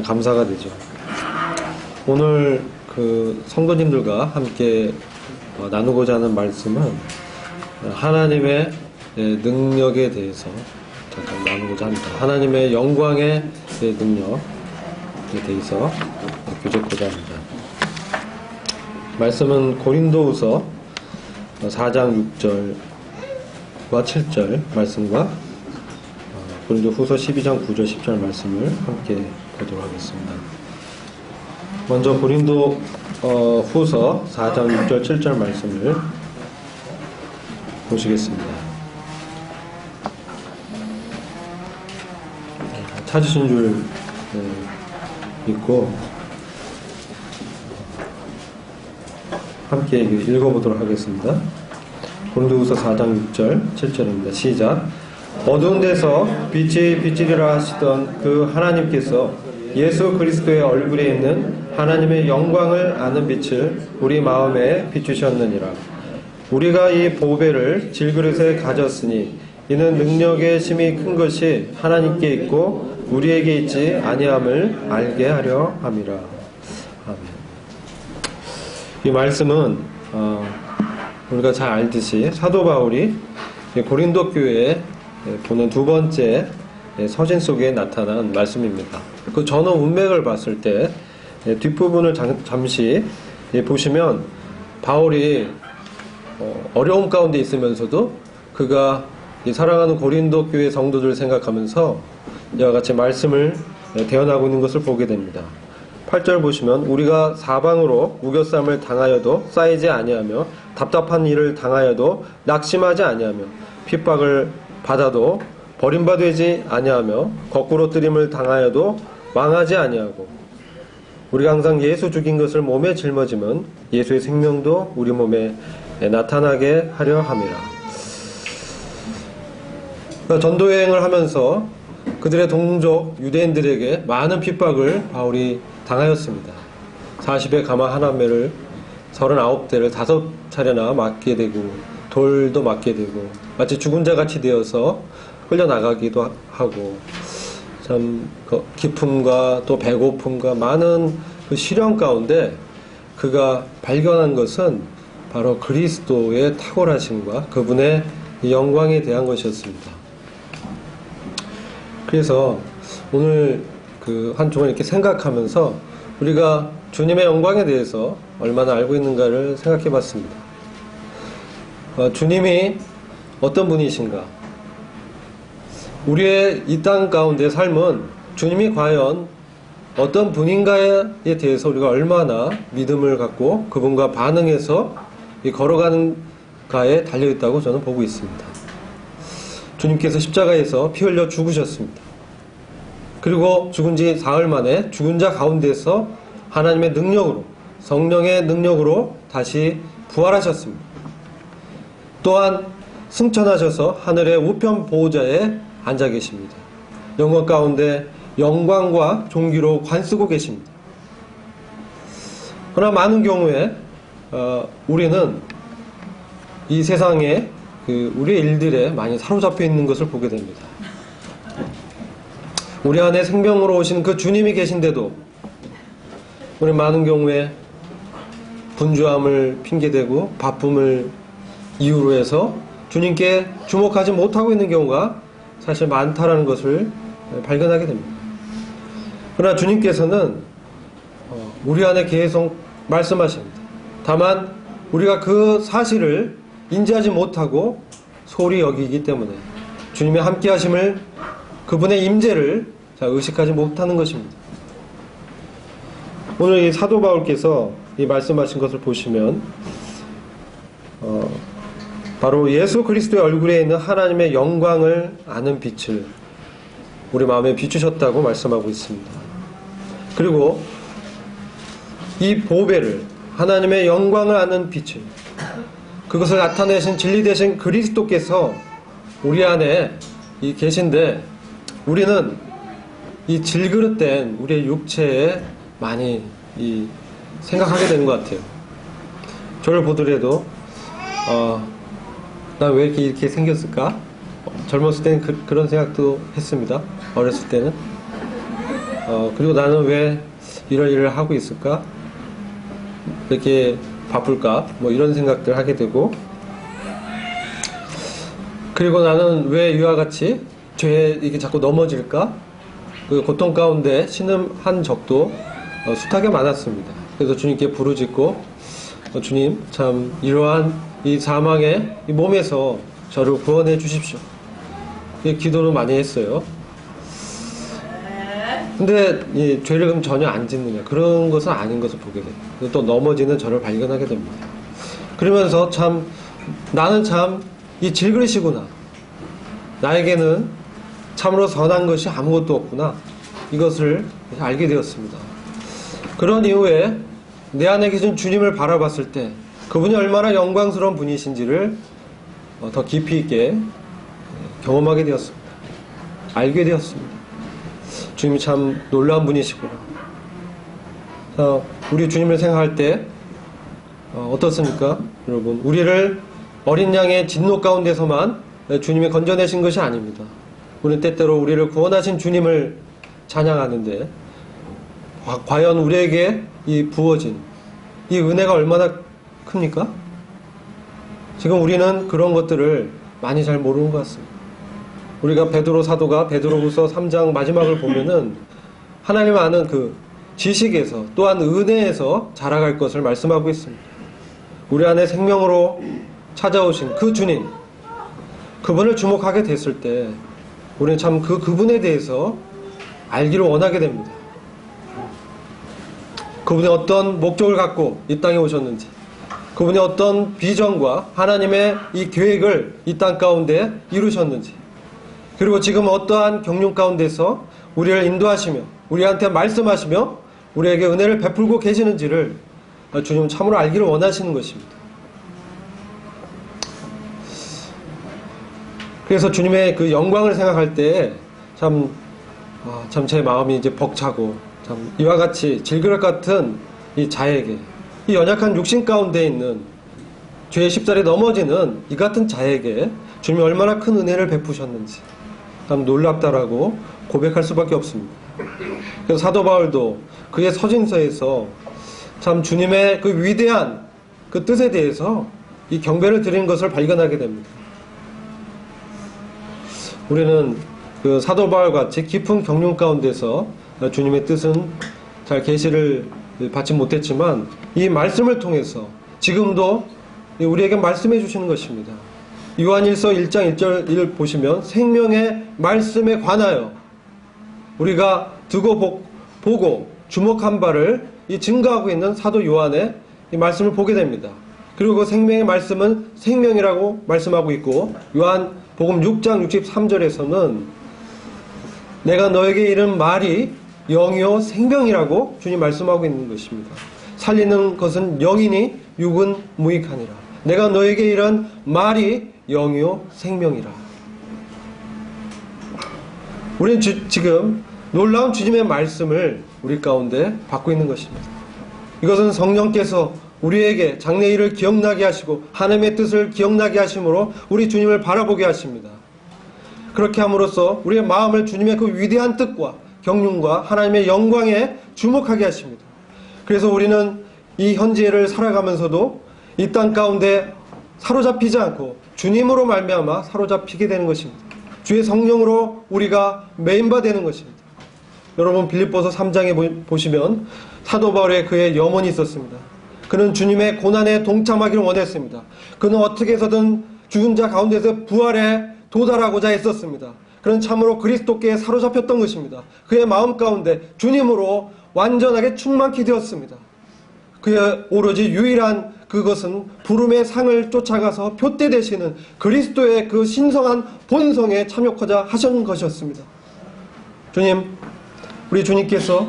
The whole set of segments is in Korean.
감사가 되죠. 오늘 그 성도님들과 함께 나누고자 하는 말씀은 하나님의 능력에 대해서 잠깐 나누고자 합니다. 하나님의 영광의 능력에 대해서 교제하고자 합니다. 말씀은 고린도후서 4장 6절과 7절 말씀과 고린도후서 12장 9절 10절 말씀을 함께 보도록 하겠습니다. 먼저 고린도 후서 4장 6절 7절 말씀을 보시겠습니다. 찾으신 줄 믿고 함께 읽어보도록 하겠습니다. 고린도후서 4장 6절 7절입니다. 시작. 어두운 데서 빛이 비치리라 하시던 그 하나님께서 예수 그리스도의 얼굴에 있는 하나님의 영광을 아는 빛을 우리 마음에 비추셨느니라. 우리가 이 보배를 질그릇에 가졌으니 이는 능력의 심이 큰 것이 하나님께 있고 우리에게 있지 아니함을 알게 하려 함이라. 아멘. 이 말씀은 우리가 잘 알듯이 사도 바울이 고린도 교회에 보는 두 번째 서신 속에 나타난 말씀입니다. 그 전후 문맥을 봤을 때 뒷부분을 잠시 보시면 바울이 어려움 가운데 있으면서도 그가 사랑하는 고린도 교회 성도들을 생각하면서 이와 같이 말씀을 대언하고 있는 것을 보게 됩니다. 8절 보시면 우리가 사방으로 우겨쌈을 당하여도 쌓이지 아니하며 답답한 일을 당하여도 낙심하지 아니하며 핍박을 받아도 버림받지 아니하며 거꾸로 뜨림을 당하여도 망하지 아니하고 우리가 항상 예수 죽인 것을 몸에 짊어지면 예수의 생명도 우리 몸에 나타나게 하려 함이라. 전도여행을 하면서 그들의 동족 유대인들에게 많은 핍박을 바울이 당하였습니다. 40의 가마 하나매를 39대를 5차례나 맞게 되고 돌도 맞게 되고 마치 죽은 자같이 되어서 끌려나가기도 하고 참 기품과 또 배고픔과 많은 그 시련 가운데 그가 발견한 것은 바로 그리스도의 탁월하심과 그분의 영광에 대한 것이었습니다. 그래서 오늘 그 한 주간 이렇게 생각하면서 우리가 주님의 영광에 대해서 얼마나 알고 있는가를 생각해 봤습니다. 주님이 어떤 분이신가? 우리의 이 땅 가운데 삶은 주님이 과연 어떤 분인가에 대해서 우리가 얼마나 믿음을 갖고 그분과 반응해서 걸어가는가에 달려있다고 저는 보고 있습니다. 주님께서 십자가에서 피 흘려 죽으셨습니다. 그리고 죽은 지 사흘 만에 죽은 자 가운데서 하나님의 능력으로 성령의 능력으로 다시 부활하셨습니다. 또한 승천하셔서 하늘의 우편 보호자에 앉아 계십니다. 영광 가운데 영광과 존귀로 관쓰고 계십니다. 그러나 많은 경우에 우리는 이 세상에 우리의 일들에 많이 사로잡혀 있는 것을 보게 됩니다. 우리 안에 생명으로 오신 그 주님이 계신데도 우리 많은 경우에 분주함을 핑계대고 바쁨을 이유로 해서 주님께 주목하지 못하고 있는 경우가 사실 많다라는 것을 발견하게 됩니다. 그러나 주님께서는 우리 안에 계속 말씀하십니다. 다만 우리가 그 사실을 인지하지 못하고 소홀히 여기기 때문에 주님의 함께하심을 그분의 임재를 의식하지 못하는 것입니다. 오늘 이 사도 바울께서 이 말씀하신 것을 보시면 바로 예수 그리스도의 얼굴에 있는 하나님의 영광을 아는 빛을 우리 마음에 비추셨다고 말씀하고 있습니다. 그리고 이 보배를 하나님의 영광을 아는 빛을 그것을 나타내신 진리 되신 그리스도께서 우리 안에 계신데 우리는 이 질그릇된 우리의 육체에 많이 생각하게 되는 것 같아요. 저를 보더라도 난 왜 이렇게 생겼을까? 젊었을 때는 그런 생각도 했습니다. 어렸을 때는. 그리고 나는 왜 이런 일을 하고 있을까? 이렇게 바쁠까? 뭐 이런 생각들 하게 되고, 그리고 나는 왜 이와 같이 죄에 이게 자꾸 넘어질까? 그 고통 가운데 신음한 적도 숱하게 많았습니다. 그래서 주님께 부르짖고, 주님, 참 이러한 이 사망의 이 몸에서 저를 구원해 주십시오. 기도는 많이 했어요. 근데 이 죄를 그럼 전혀 안 짓느냐, 그런 것은 아닌 것을 보게 돼요. 또 넘어지는 저를 발견하게 됩니다. 그러면서 참 나는 참 이 질그릇이구나, 나에게는 참으로 선한 것이 아무것도 없구나, 이것을 알게 되었습니다. 그런 이후에 내 안에 계신 주님을 바라봤을 때 그분이 얼마나 영광스러운 분이신지를 더 깊이 있게 경험하게 되었습니다. 알게 되었습니다. 주님이 참 놀라운 분이시구나. 우리 주님을 생각할 때 어떻습니까? 여러분, 우리를 어린 양의 진노 가운데서만 주님이 건져내신 것이 아닙니다. 우리는 때때로 우리를 구원하신 주님을 찬양하는데, 과연 우리에게 이 부어진 이 은혜가 얼마나 큽니까? 지금 우리는 그런 것들을 많이 잘 모르는 것 같습니다. 우리가 베드로 사도가 베드로후서 3장 마지막을 보면은 하나님 아는 그 지식에서, 또한 은혜에서 자라갈 것을 말씀하고 있습니다. 우리 안에 생명으로 찾아오신 그 주님, 그분을 주목하게 됐을 때 우리는 참 그분에 대해서 알기를 원하게 됩니다. 그분이 어떤 목적을 갖고 이 땅에 오셨는지, 그분이 어떤 비전과 하나님의 이 계획을 이 땅 가운데 이루셨는지, 그리고 지금 어떠한 경륜 가운데서 우리를 인도하시며 우리한테 말씀하시며 우리에게 은혜를 베풀고 계시는지를 주님은 참으로 알기를 원하시는 것입니다. 그래서 주님의 그 영광을 생각할 때 참 제 마음이 이제 벅차고, 참 이와 같이 질그릇 같은 이 자에게, 이 연약한 육신 가운데 있는 죄의 십자리에 넘어지는 이 같은 자에게 주님이 얼마나 큰 은혜를 베푸셨는지 참 놀랍다라고 고백할 수밖에 없습니다. 그래서 사도 바울도 그의 서신서에서 참 주님의 그 위대한 그 뜻에 대해서 이 경배를 드리는 것을 발견하게 됩니다. 우리는 그 사도 바울 같이 깊은 경륜 가운데서 주님의 뜻은 잘 계시를 받지 못했지만, 이 말씀을 통해서 지금도 우리에게 말씀해 주시는 것입니다. 요한일서 1장 1절 보시면 생명의 말씀에 관하여 우리가 두고 보고 주목한 바를 이 증거하고 있는 사도 요한의 이 말씀을 보게 됩니다. 그리고 그 생명의 말씀은 생명이라고 말씀하고 있고, 요한복음 6장 63절에서는 내가 너에게 이른 말이 영이요 생명이라고 주님 말씀하고 있는 것입니다. 살리는 것은 영이니 육은 무익하니라. 내가 너에게 이른 말이 영이요 생명이라. 우리는 지금 놀라운 주님의 말씀을 우리 가운데 받고 있는 것입니다. 이것은 성령께서 우리에게 장래일을 기억나게 하시고 하나님의 뜻을 기억나게 하심으로 우리 주님을 바라보게 하십니다. 그렇게 함으로써 우리의 마음을 주님의 그 위대한 뜻과 경륜과 하나님의 영광에 주목하게 하십니다. 그래서 우리는 이 현재를 살아가면서도 이 땅 가운데 사로잡히지 않고 주님으로 말미암아 사로잡히게 되는 것입니다. 주의 성령으로 우리가 메인바 되는 것입니다. 여러분, 빌립보서 3장에 보시면 사도 바울의 그의 염원이 있었습니다. 그는 주님의 고난에 동참하기를 원했습니다. 그는 어떻게 해서든 죽은 자 가운데서 부활에 도달하고자 했었습니다. 그는 참으로 그리스도께 사로잡혔던 것입니다. 그의 마음 가운데 주님으로 완전하게 충만케 되었습니다. 그의 오로지 유일한 그것은 부름의 상을 쫓아가서 표대 되시는 그리스도의 그 신성한 본성에 참여하자 하신 것이었습니다. 주님, 우리 주님께서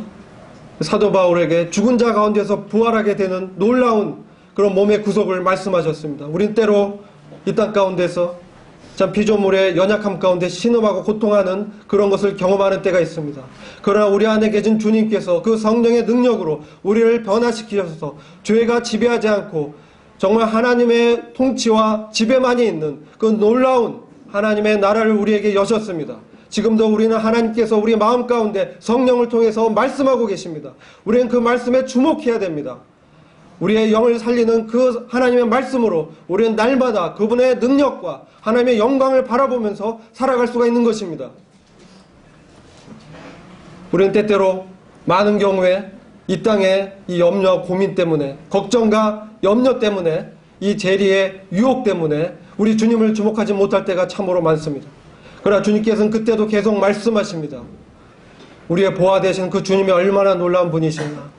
사도 바울에게 죽은 자 가운데서 부활하게 되는 놀라운 그런 몸의 구속을 말씀하셨습니다. 우린 때로 이 땅 가운데서 참 피조물의 연약함 가운데 신음하고 고통하는 그런 것을 경험하는 때가 있습니다. 그러나 우리 안에 계신 주님께서 그 성령의 능력으로 우리를 변화시키셔서 죄가 지배하지 않고 정말 하나님의 통치와 지배만이 있는 그 놀라운 하나님의 나라를 우리에게 여셨습니다. 지금도 우리는 하나님께서 우리 마음 가운데 성령을 통해서 말씀하고 계십니다. 우리는 그 말씀에 주목해야 됩니다. 우리의 영을 살리는 그 하나님의 말씀으로 우리는 날마다 그분의 능력과 하나님의 영광을 바라보면서 살아갈 수가 있는 것입니다. 우리는 때때로 많은 경우에 이 땅의 이 염려와 고민 때문에, 걱정과 염려 때문에, 이 재리의 유혹 때문에 우리 주님을 주목하지 못할 때가 참으로 많습니다. 그러나 주님께서는 그때도 계속 말씀하십니다. 우리의 보화 되신 그 주님이 얼마나 놀라운 분이신가.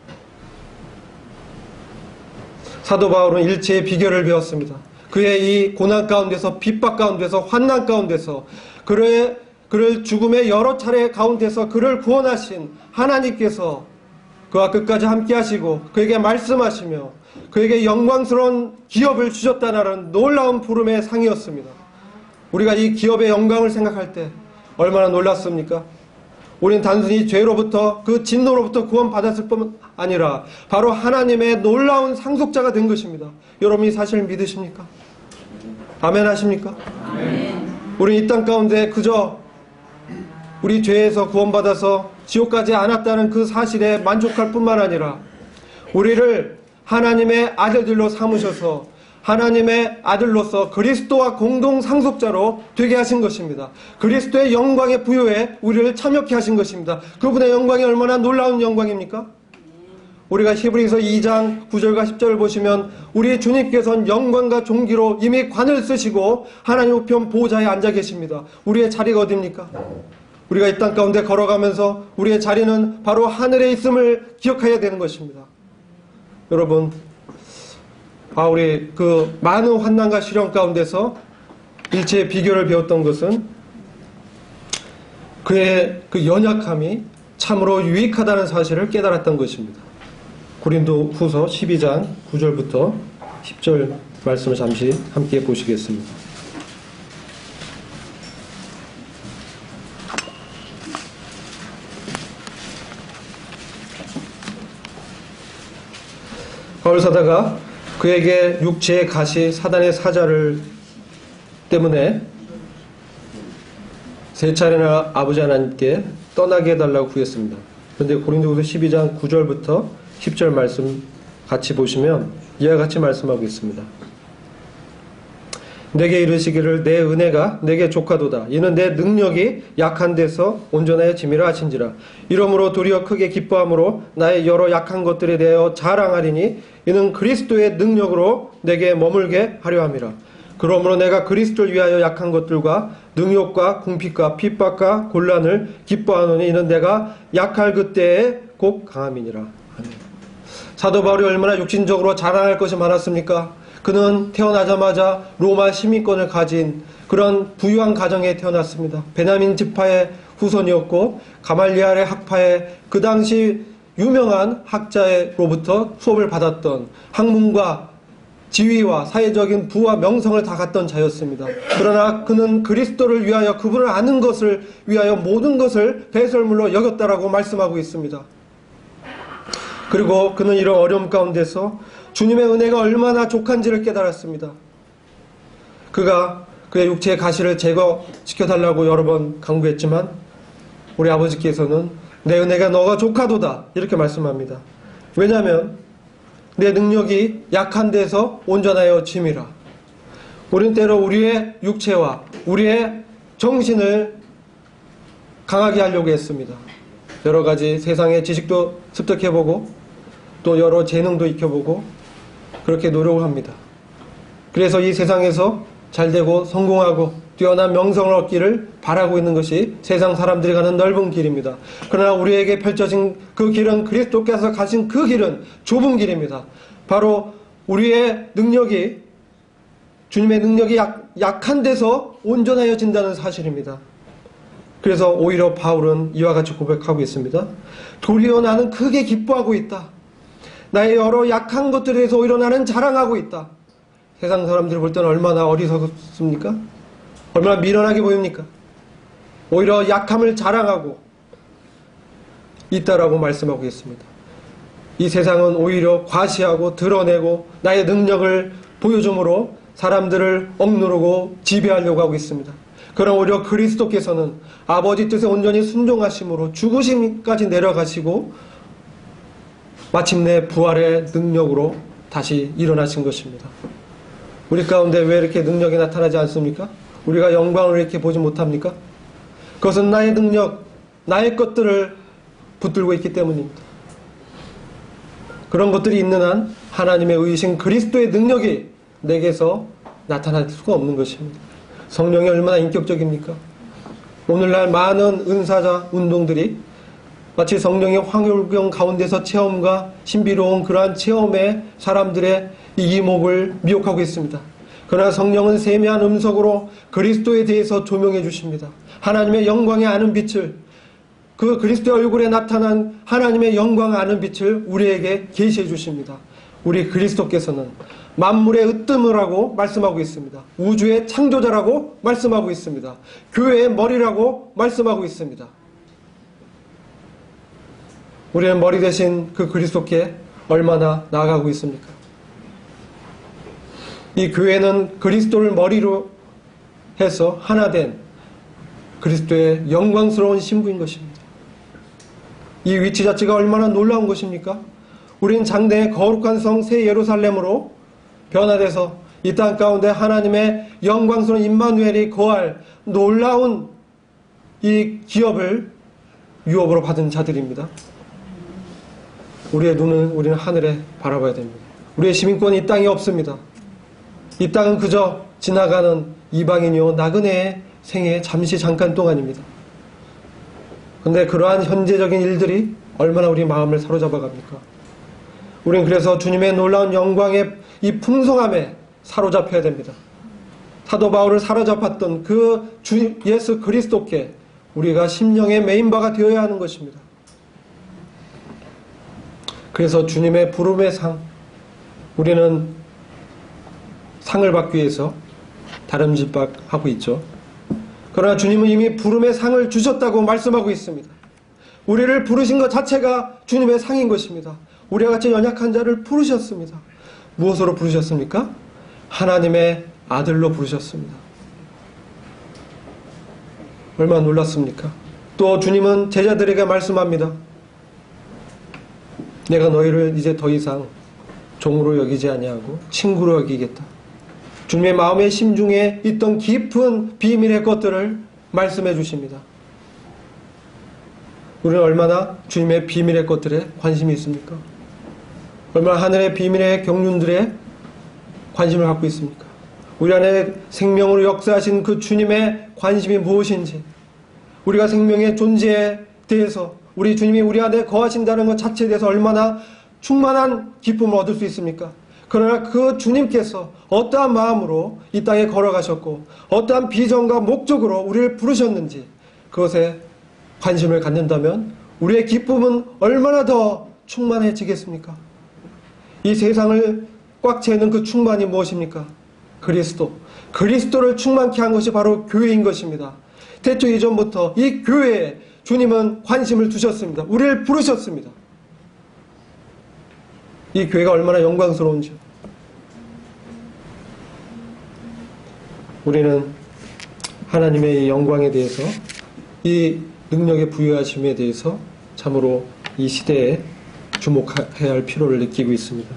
사도 바울은 일체의 비결을 배웠습니다. 그의 이 고난 가운데서, 핍박 가운데서, 환난 가운데서 그를 죽음의 여러 차례 가운데서 그를 구원하신 하나님께서 그와 끝까지 함께 하시고 그에게 말씀하시며 그에게 영광스러운 기업을 주셨다는 놀라운 부름의 상이었습니다. 우리가 이 기업의 영광을 생각할 때 얼마나 놀랐습니까? 우리는 단순히 죄로부터, 그 진노로부터 구원받았을 뿐 아니라 바로 하나님의 놀라운 상속자가 된 것입니다. 여러분이 사실 믿으십니까? 아멘 하십니까? 아멘. 우리는 이 땅 가운데 그저 우리 죄에서 구원받아서 지옥 가지 않았다는 그 사실에 만족할 뿐만 아니라 우리를 하나님의 아들들로 삼으셔서 하나님의 아들로서 그리스도와 공동 상속자로 되게 하신 것입니다. 그리스도의 영광의 부여에 우리를 참여케 하신 것입니다. 그분의 영광이 얼마나 놀라운 영광입니까? 우리가 히브리서 2장 9절과 10절을 보시면 우리 주님께서는 영광과 존귀로 이미 관을 쓰시고 하나님 우편 보호자에 앉아 계십니다. 우리의 자리가 어디입니까? 우리가 이 땅 가운데 걸어가면서 우리의 자리는 바로 하늘에 있음을 기억해야 되는 것입니다. 여러분, 바울이 그 많은 환난과 시련 가운데서 일체의 비결을 배웠던 것은 그의 그 연약함이 참으로 유익하다는 사실을 깨달았던 것입니다. 고린도 후서 12장 9절부터 10절 말씀을 잠시 함께 보시겠습니다. 바울 사도가 그에게 육체의 가시 사단의 사자를 때문에 세 차례나 아버지 하나님께 떠나게 해달라고 구했습니다. 그런데 고린도후서 12장 9절부터 10절 말씀 같이 보시면 이와 같이 말씀하고 있습니다. 내게 이르시기를 내 은혜가 내게 족하도다. 이는 내 능력이 약한 데서 온전하여 짐이라 하신지라. 이러므로 도리어 크게 기뻐함으로 나의 여러 약한 것들에 대하여 자랑하리니 이는 그리스도의 능력으로 내게 머물게 하려 함이라. 그러므로 내가 그리스도를 위하여 약한 것들과 능욕과 궁핍과 핍박과 곤란을 기뻐하노니 이는 내가 약할 그때에 곧 강함이니라. 아멘. 사도 바울이 얼마나 육신적으로 자랑할 것이 많았습니까? 그는 태어나자마자 로마 시민권을 가진 그런 부유한 가정에 태어났습니다. 베냐민 지파의 후손이었고 가말리알의 학파에 그 당시 유명한 학자로부터 수업을 받았던 학문과 지위와 사회적인 부와 명성을 다 갖던 자였습니다. 그러나 그는 그리스도를 위하여 그분을 아는 것을 위하여 모든 것을 배설물로 여겼다라고 말씀하고 있습니다. 그리고 그는 이런 어려움 가운데서 주님의 은혜가 얼마나 족한지를 깨달았습니다. 그가 그의 육체의 가시를 제거시켜달라고 여러 번 강구했지만 우리 아버지께서는 내 은혜가 너가 족하도다 이렇게 말씀합니다. 왜냐하면 내 능력이 약한 데서 온전하여 짐이라. 우리는 때로 우리의 육체와 우리의 정신을 강하게 하려고 했습니다. 여러 가지 세상의 지식도 습득해보고 또 여러 재능도 익혀보고 그렇게 노력을 합니다. 그래서 이 세상에서 잘되고 성공하고 뛰어난 명성을 얻기를 바라고 있는 것이 세상 사람들이 가는 넓은 길입니다. 그러나 우리에게 펼쳐진 그 길은 그리스도께서 가신 그 길은 좁은 길입니다. 바로 우리의 능력이 주님의 능력이 약한 데서 온전하여진다는 사실입니다. 그래서 오히려 바울은 이와 같이 고백하고 있습니다. 도리어 나는 크게 기뻐하고 있다. 나의 여러 약한 것들에 대해서 오히려 나는 자랑하고 있다. 세상 사람들이 볼 때는 얼마나 어리석습니까? 얼마나 미련하게 보입니까? 오히려 약함을 자랑하고 있다라고 말씀하고 있습니다. 이 세상은 오히려 과시하고 드러내고 나의 능력을 보여줌으로 사람들을 억누르고 지배하려고 하고 있습니다. 그러나 오히려 그리스도께서는 아버지 뜻에 온전히 순종하심으로 죽으심까지 내려가시고 마침내 부활의 능력으로 다시 일어나신 것입니다. 우리 가운데 왜 이렇게 능력이 나타나지 않습니까? 우리가 영광을 이렇게 보지 못합니까? 그것은 나의 능력, 나의 것들을 붙들고 있기 때문입니다. 그런 것들이 있는 한 하나님의 의신 그리스도의 능력이 내게서 나타날 수가 없는 것입니다. 성령이 얼마나 인격적입니까? 오늘날 많은 은사자 운동들이 마치 성령의 황홀경 가운데서 체험과 신비로운 그러한 체험에 사람들의 이목을 미혹하고 있습니다. 그러나 성령은 세미한 음성으로 그리스도에 대해서 조명해 주십니다. 하나님의 영광에 아는 빛을, 그 그리스도의 얼굴에 나타난 하나님의 영광을 아는 빛을 우리에게 계시해 주십니다. 우리 그리스도께서는 만물의 으뜸이라고 말씀하고 있습니다. 우주의 창조자라고 말씀하고 있습니다. 교회의 머리라고 말씀하고 있습니다. 우리는 머리 대신 그 그리스도께 얼마나 나아가고 있습니까? 이 교회는 그리스도를 머리로 해서 하나 된 그리스도의 영광스러운 신부인 것입니다. 이 위치 자체가 얼마나 놀라운 것입니까? 우리는 장래의 거룩한 성 새 예루살렘으로 변화돼서 이 땅 가운데 하나님의 영광스러운 임마누엘이 거할 놀라운 이 기업을 유업으로 받은 자들입니다. 우리의 눈은 우리는 하늘에 바라봐야 됩니다. 우리의 시민권이 이 땅에 없습니다. 이 땅은 그저 지나가는 이방인이요 나그네의 생애 잠시 잠깐 동안입니다. 그런데 그러한 현재적인 일들이 얼마나 우리 마음을 사로잡아 갑니까? 우리는 그래서 주님의 놀라운 영광의 이 풍성함에 사로잡혀야 됩니다. 사도 바울을 사로잡았던 그 주 예수 그리스도께 우리가 심령의 메인바가 되어야 하는 것입니다. 그래서 주님의 부름의 상, 우리는 상을 받기 위해서 다름질박하고 있죠. 그러나 주님은 이미 부름의 상을 주셨다고 말씀하고 있습니다. 우리를 부르신 것 자체가 주님의 상인 것입니다. 우리와 같이 연약한 자를 부르셨습니다. 무엇으로 부르셨습니까? 하나님의 아들로 부르셨습니다. 얼마나 놀랐습니까? 또 주님은 제자들에게 말씀합니다. 내가 너희를 이제 더 이상 종으로 여기지 아니하고 친구로 여기겠다. 주님의 마음의 심중에 있던 깊은 비밀의 것들을 말씀해 주십니다. 우리는 얼마나 주님의 비밀의 것들에 관심이 있습니까? 얼마나 하늘의 비밀의 경륜들에 관심을 갖고 있습니까? 우리 안에 생명으로 역사하신 그 주님의 관심이 무엇인지, 우리가 생명의 존재에 대해서, 우리 주님이 우리 안에 거하신다는 것 자체에 대해서 얼마나 충만한 기쁨을 얻을 수 있습니까? 그러나 그 주님께서 어떠한 마음으로 이 땅에 걸어가셨고 어떠한 비전과 목적으로 우리를 부르셨는지 그것에 관심을 갖는다면 우리의 기쁨은 얼마나 더 충만해지겠습니까? 이 세상을 꽉 채우는 그 충만이 무엇입니까? 그리스도. 그리스도를 충만케 한 것이 바로 교회인 것입니다. 태초 이전부터 이 교회에 주님은 관심을 두셨습니다. 우리를 부르셨습니다. 이 교회가 얼마나 영광스러운지요. 우리는 하나님의 이 영광에 대해서, 이 능력의 부여하심에 대해서 참으로 이 시대에 주목해야 할 필요를 느끼고 있습니다.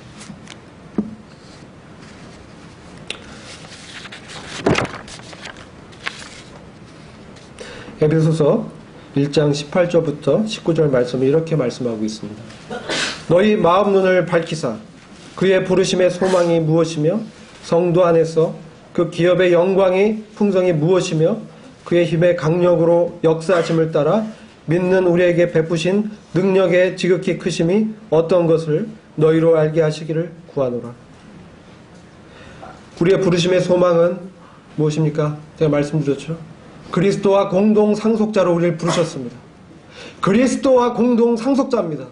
에베소서 1장 18절부터 19절 말씀을 이렇게 말씀하고 있습니다. 너희 마음 눈을 밝히사 그의 부르심의 소망이 무엇이며 성도 안에서 그 기업의 영광이 풍성이 무엇이며 그의 힘의 강력으로 역사하심을 따라 믿는 우리에게 베푸신 능력의 지극히 크심이 어떤 것을 너희로 알게 하시기를 구하노라. 우리의 부르심의 소망은 무엇입니까? 제가 말씀드렸죠. 그리스도와 공동 상속자로 우리를 부르셨습니다. 그리스도와 공동 상속자입니다.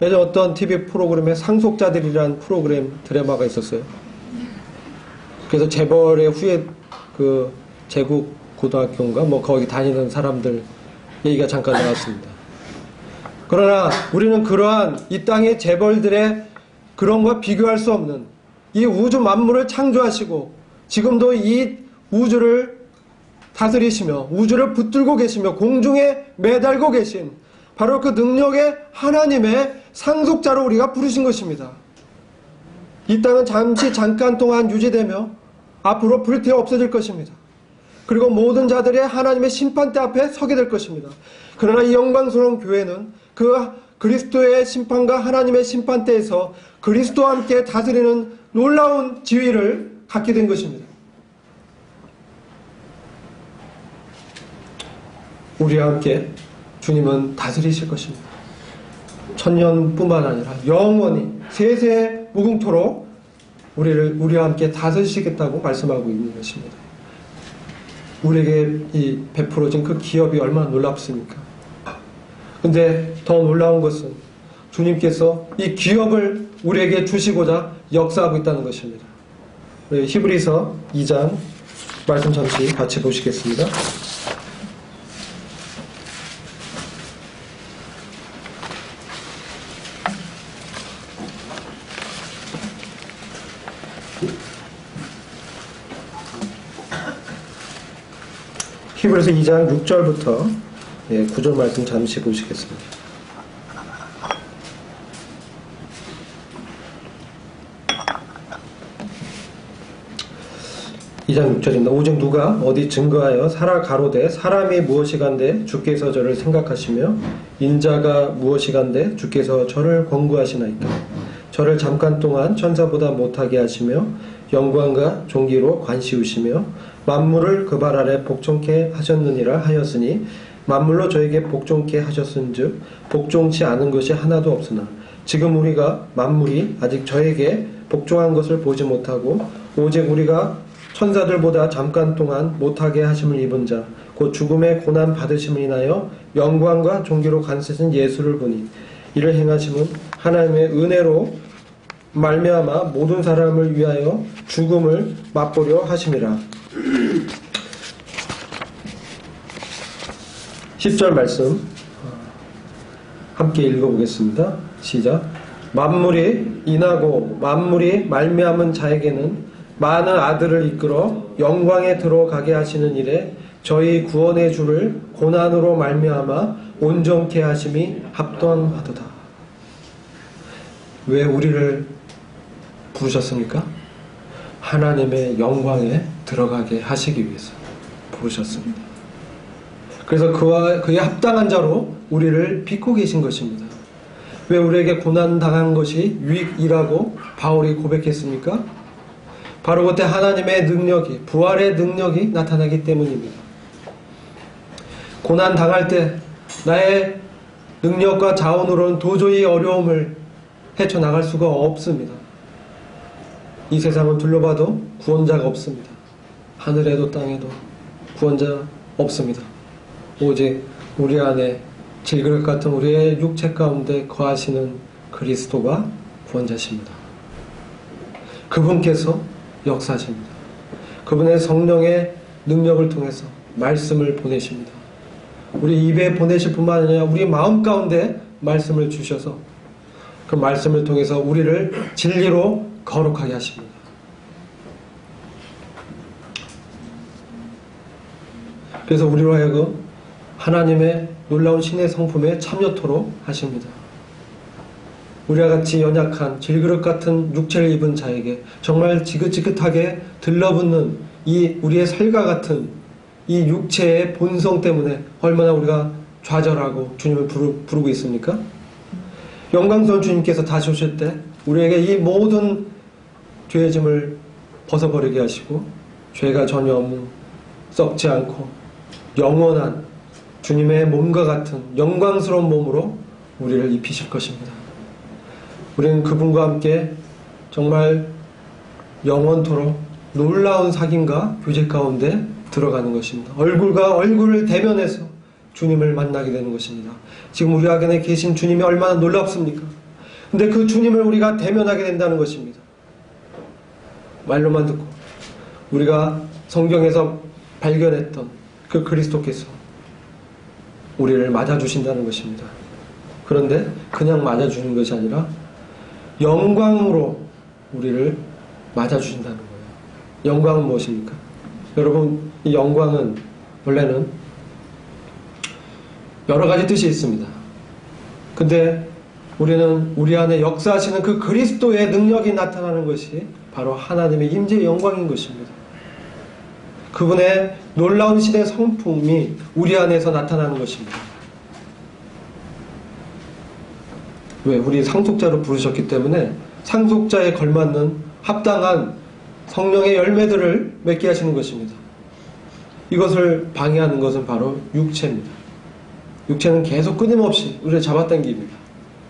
예전 어떤 TV 프로그램에 상속자들이라는 프로그램 드라마가 있었어요. 그래서 재벌의 후에 그 제국 고등학교인가 뭐 거기 다니는 사람들 얘기가 잠깐 나왔습니다. 그러나 우리는 그러한 이 땅의 재벌들의 그런 것과 비교할 수 없는 이 우주 만물을 창조하시고 지금도 이 우주를 다스리시며 우주를 붙들고 계시며 공중에 매달고 계신 바로 그 능력의 하나님의 상속자로 우리가 부르신 것입니다. 이 땅은 잠깐 동안 유지되며 앞으로 불태워 없어질 것입니다. 그리고 모든 자들이 하나님의 심판대 앞에 서게 될 것입니다. 그러나 이 영광스러운 교회는 그 그리스도의 심판과 하나님의 심판대에서 그리스도와 함께 다스리는 놀라운 지위를 갖게 된 것입니다. 우리와 함께 주님은 다스리실 것입니다. 천년뿐만 아니라 영원히 세세 무궁토록 우리와 함께 다스리시겠다고 말씀하고 있는 것입니다. 우리에게 이 베풀어진 그 기업이 얼마나 놀랍습니까? 근데 더 놀라운 것은 주님께서 이 기업을 우리에게 주시고자 역사하고 있다는 것입니다. 우리 히브리서 2장 말씀 잠시 같이 보시겠습니다. 히브리서 2장 6절부터 9절 말씀 잠시 보시겠습니다. 2장 6절입니다. 오직 누가 어디 증거하여 가로되 사람이 무엇이간데 주께서 저를 생각하시며 인자가 무엇이간데 주께서 저를 권고하시나이까. 저를 잠깐 동안 천사보다 못하게 하시며 영광과 존귀로 관시우시며 만물을 그 발 아래 복종케 하셨느니라 하였으니 만물로 저에게 복종케 하셨은즉 복종치 않은 것이 하나도 없으나 지금 우리가 만물이 아직 저에게 복종한 것을 보지 못하고 오직 우리가 천사들보다 잠깐 동안 못하게 하심을 입은 자 곧 죽음의 고난 받으심을 인하여 영광과 존귀로 관세신 예수를 보니 이를 행하심은 하나님의 은혜로 말미암아 모든 사람을 위하여 죽음을 맛보려 하심이라. 10절 말씀 함께 읽어보겠습니다. 시작. 만물이 인하고 만물이 말미암은 자에게는 많은 아들을 이끌어 영광에 들어가게 하시는 일에 저희 구원의 주를 고난으로 말미암아 온전케 하심이 합당하도다. 왜 우리를 부르셨습니까? 하나님의 영광에 들어가게 하시기 위해서 부르셨습니다. 그래서 그의 합당한 자로 우리를 빚고 계신 것입니다. 왜 우리에게 고난당한 것이 유익이라고 바울이 고백했습니까? 바로 그때 하나님의 능력이, 부활의 능력이 나타나기 때문입니다. 고난당할 때 나의 능력과 자원으로는 도저히 어려움을 헤쳐나갈 수가 없습니다. 이 세상을 둘러봐도 구원자가 없습니다. 하늘에도 땅에도 구원자 없습니다. 오직 우리 안에 질그릇 같은 우리의 육체 가운데 거하시는 그리스도가 구원자십니다. 그분께서 역사하십니다. 그분의 성령의 능력을 통해서 말씀을 보내십니다. 우리 입에 보내실 뿐만 아니라 우리 마음 가운데 말씀을 주셔서 그 말씀을 통해서 우리를 진리로 거룩하게 하십니다. 그래서 우리로 하여금 하나님의 놀라운 신의 성품에 참여토록 하십니다. 우리와 같이 연약한 질그릇 같은 육체를 입은 자에게 정말 지긋지긋하게 들러붙는 이 우리의 살과 같은 이 육체의 본성 때문에 얼마나 우리가 좌절하고 주님을 부르고 있습니까? 영광스러운 주님께서 다시 오실 때 우리에게 이 모든 죄의 짐을 벗어버리게 하시고 죄가 전혀 없는 썩지 않고 영원한 주님의 몸과 같은 영광스러운 몸으로 우리를 입히실 것입니다. 우리는 그분과 함께 정말 영원토록 놀라운 사귐과 교제 가운데 들어가는 것입니다. 얼굴과 얼굴을 대면해서 주님을 만나게 되는 것입니다. 지금 우리 안에 계신 주님이 얼마나 놀랍습니까? 근데 그 주님을 우리가 대면하게 된다는 것입니다. 말로만 듣고 우리가 성경에서 발견했던 그 그리스도께서 우리를 맞아주신다는 것입니다. 그런데 그냥 맞아주는 것이 아니라 영광으로 우리를 맞아주신다는 거예요. 영광은 무엇입니까? 여러분, 이 영광은 원래는 여러 가지 뜻이 있습니다. 근데 우리는 우리 안에 역사하시는 그 그리스도의 능력이 나타나는 것이 바로 하나님의 임재의 영광인 것입니다. 그분의 놀라운 신의 성품이 우리 안에서 나타나는 것입니다. 왜? 우리 상속자로 부르셨기 때문에 상속자에 걸맞는 합당한 성령의 열매들을 맺게 하시는 것입니다. 이것을 방해하는 것은 바로 육체입니다. 육체는 계속 끊임없이 우리를 잡아당깁니다.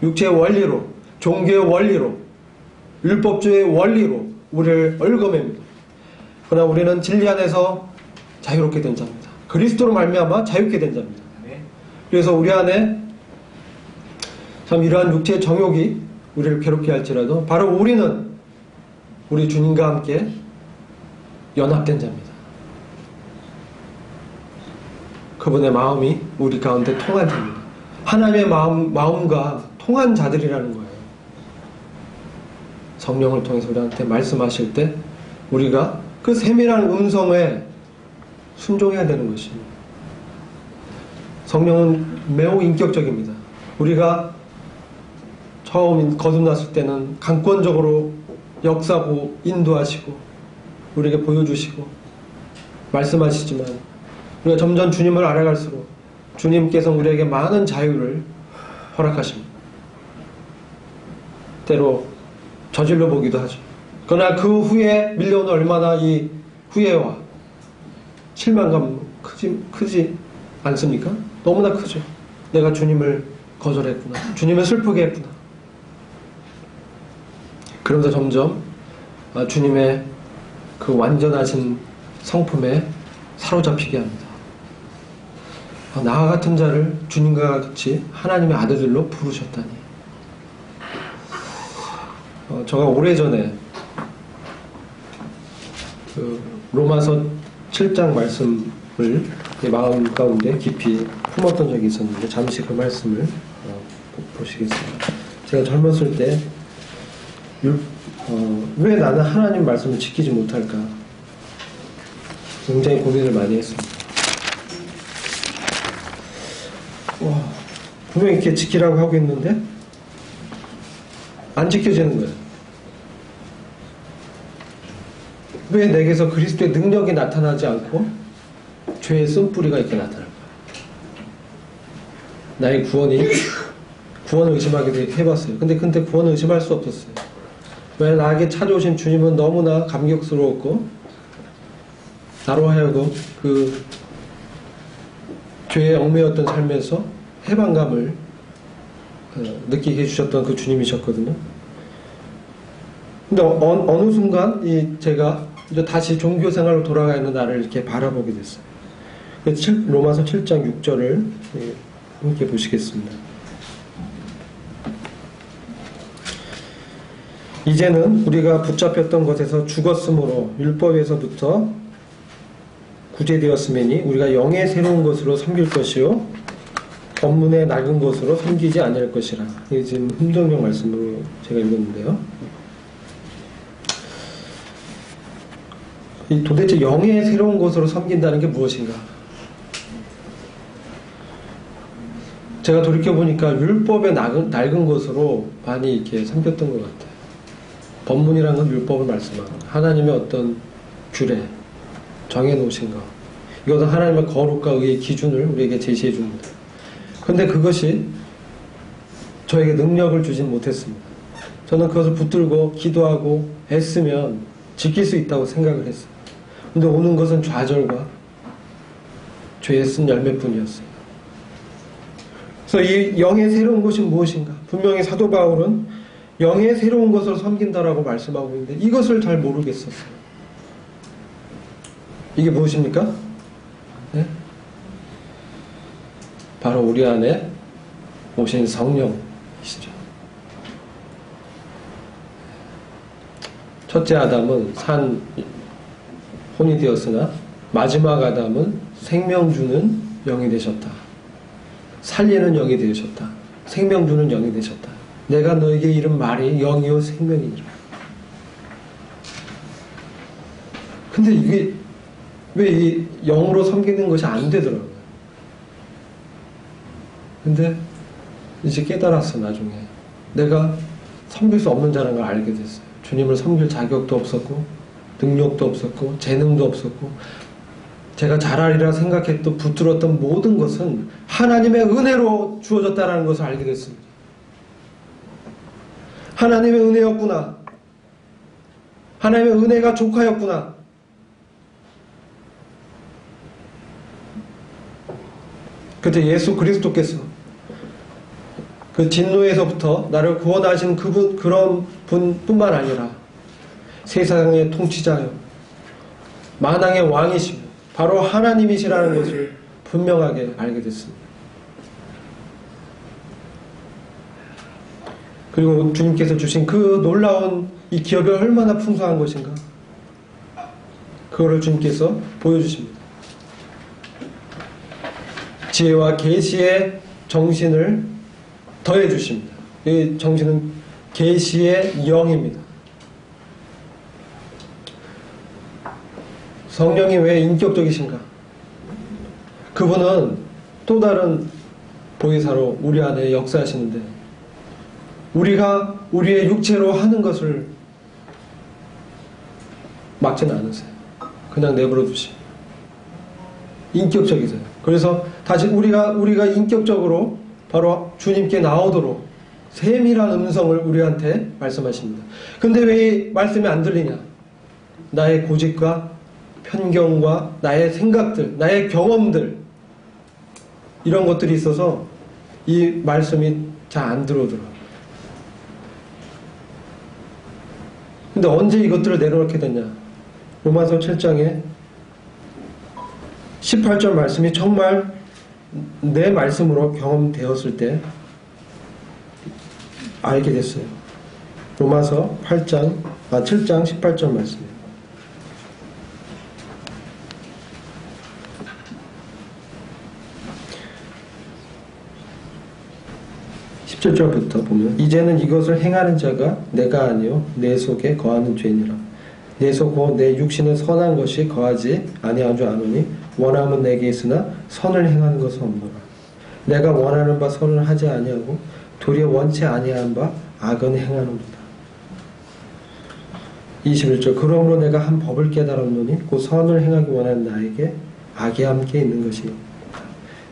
육체의 원리로, 종교의 원리로, 율법주의 원리로 우리를 얽어맵니다. 그러나 우리는 진리 안에서 자유롭게 된 자입니다. 그리스도로 말미암아 자유롭게 된 자입니다. 그래서 우리 안에 참 이러한 육체의 정욕이 우리를 괴롭게 할지라도 바로 우리는 우리 주님과 함께 연합된 자입니다. 그분의 마음이 우리 가운데 통한 자입니다. 하나님의 마음과 통한 자들이라는 거예요. 성령을 통해서 우리한테 말씀하실 때 우리가 그 세밀한 음성에 순종해야 되는 것입니다. 성령은 매우 인격적입니다. 우리가 처음 거듭났을 때는 강권적으로 역사하고 인도하시고 우리에게 보여주시고 말씀하시지만 우리가 점점 주님을 알아갈수록 주님께서 우리에게 많은 자유를 허락하십니다. 때로 저질러 보기도 하죠. 그러나 그 후에 밀려오는 얼마나 이 후회와 실망감 크지 않습니까? 너무나 크죠. 내가 주님을 거절했구나. 주님을 슬프게 했구나. 그러면서 점점 주님의 그 완전하신 성품에 사로잡히게 합니다. 나와 같은 자를 주님과 같이 하나님의 아들들로 부르셨다니. 제가 오래전에 그 로마서 7장 말씀을 제 마음 가운데 깊이 품었던 적이 있었는데 잠시 그 말씀을 보시겠습니다. 제가 젊었을 때 왜 나는 하나님 말씀을 지키지 못할까 굉장히 고민을 많이 했습니다. 분명히 이렇게 지키라고 하고 있는데 안 지켜지는 거예요. 왜 내게서 그리스도의 능력이 나타나지 않고 죄의 쓴뿌리가 이렇게 나타날까? 나의 구원을 의심하기도 해봤어요. 근데 구원을 의심할 수 없었어요. 왜 나에게 찾아오신 주님은 너무나 감격스러웠고 나로 하여금 그 죄에 얽매였던 삶에서 해방감을 느끼게 해주셨던 그 주님이셨거든요. 근데 어느 순간 제가 이제 다시 종교 생활로 돌아가 있는 나를 이렇게 바라보게 됐어요. 로마서 7장 6절을 함께 보시겠습니다. 이제는 우리가 붙잡혔던 것에서 죽었으므로 율법에서부터 구제되었으니 우리가 영의 새로운 것으로 섬길 것이요 법문의 낡은 것으로 섬기지 않을 것이라. 이게 지금 훈동경 말씀으로 제가 읽었는데요. 도대체 영의 새로운 것으로 섬긴다는 게 무엇인가? 제가 돌이켜보니까 율법의 낡은 것으로 많이 이렇게 섬겼던 것 같아요. 법문이라는 건 율법을 말씀하는 하나님의 어떤 규례, 정해놓으신 것. 이것은 하나님의 거룩과 의의 기준을 우리에게 제시해 줍니다. 근데 그것이 저에게 능력을 주진 못했습니다. 저는 그것을 붙들고 기도하고 애쓰면 지킬 수 있다고 생각을 했어요. 근데 오는 것은 좌절과 죄에 쓴 열매뿐이었어요. 그래서 이 영의 새로운 것이 무엇인가? 분명히 사도 바울은 영의 새로운 것을 섬긴다라고 말씀하고 있는데 이것을 잘 모르겠었어요. 이게 무엇입니까? 네? 바로 우리 안에 오신 성령이시죠. 첫째 아담은 혼이 되었으나 마지막 아담은 생명 주는 영이 되셨다. 살리는 영이 되셨다. 생명 주는 영이 되셨다. 내가 너에게 이른 말이 영이요 생명이니라. 근데 이게 왜 이 영으로 섬기는 것이 안 되더라고요. 근데 이제 깨달았어. 나중에 내가 섬길 수 없는 자라는 걸 알게 됐어요. 주님을 섬길 자격도 없었고 능력도 없었고 재능도 없었고 제가 잘하리라 생각했던 붙들었던 모든 것은 하나님의 은혜로 주어졌다는 것을 알게 됐습니다. 하나님의 은혜였구나. 하나님의 은혜가 족하였구나. 그때 예수 그리스도께서 그 진노에서부터 나를 구원하신 그런 분뿐만 아니라 세상의 통치자요 만왕의 왕이시며 바로 하나님이시라는 것을 분명하게 알게 됐습니다. 그리고 주님께서 주신 그 놀라운 이 기업이 얼마나 풍성한 것인가, 그거를 주님께서 보여주십니다. 지혜와 계시의 정신을 더해 주십니다. 이 정신은 계시의 영입니다. 성령이 왜 인격적이신가? 그분은 또 다른 보혜사로 우리 안에 역사하시는데 우리가 우리의 육체로 하는 것을 막지는 않으세요. 그냥 내버려 두시. 인격적이세요. 그래서 다시 우리가 인격적으로 바로 주님께 나오도록 세밀한 음성을 우리한테 말씀하십니다. 근데 왜 이 말씀이 안 들리냐? 나의 고집과 편견과 나의 생각들, 나의 경험들, 이런 것들이 있어서 이 말씀이 잘 안 들어오더라고요. 근데 언제 이것들을 내려놓게 됐냐? 로마서 7장에 18절 말씀이 정말 내 말씀으로 경험되었을 때 알게 됐어요. 로마서 7장 18절 말씀이에요. 17절부터 보면 이제는 이것을 행하는 자가 내가 아니요 내 속에 거하는 죄니라. 내 속 곧 내 육신은 선한 것이 거하지 아니한 줄 아노니 원함은 내게 있으나 선을 행하는 것은 없노라. 내가 원하는 바 선을 하지 아니하고 도리어 원치 아니한 바 악은 행하노니라. 21절 그러므로 내가 한 법을 깨달았노니 곧 선을 행하기 원하는 나에게 악이 함께 있는 것이요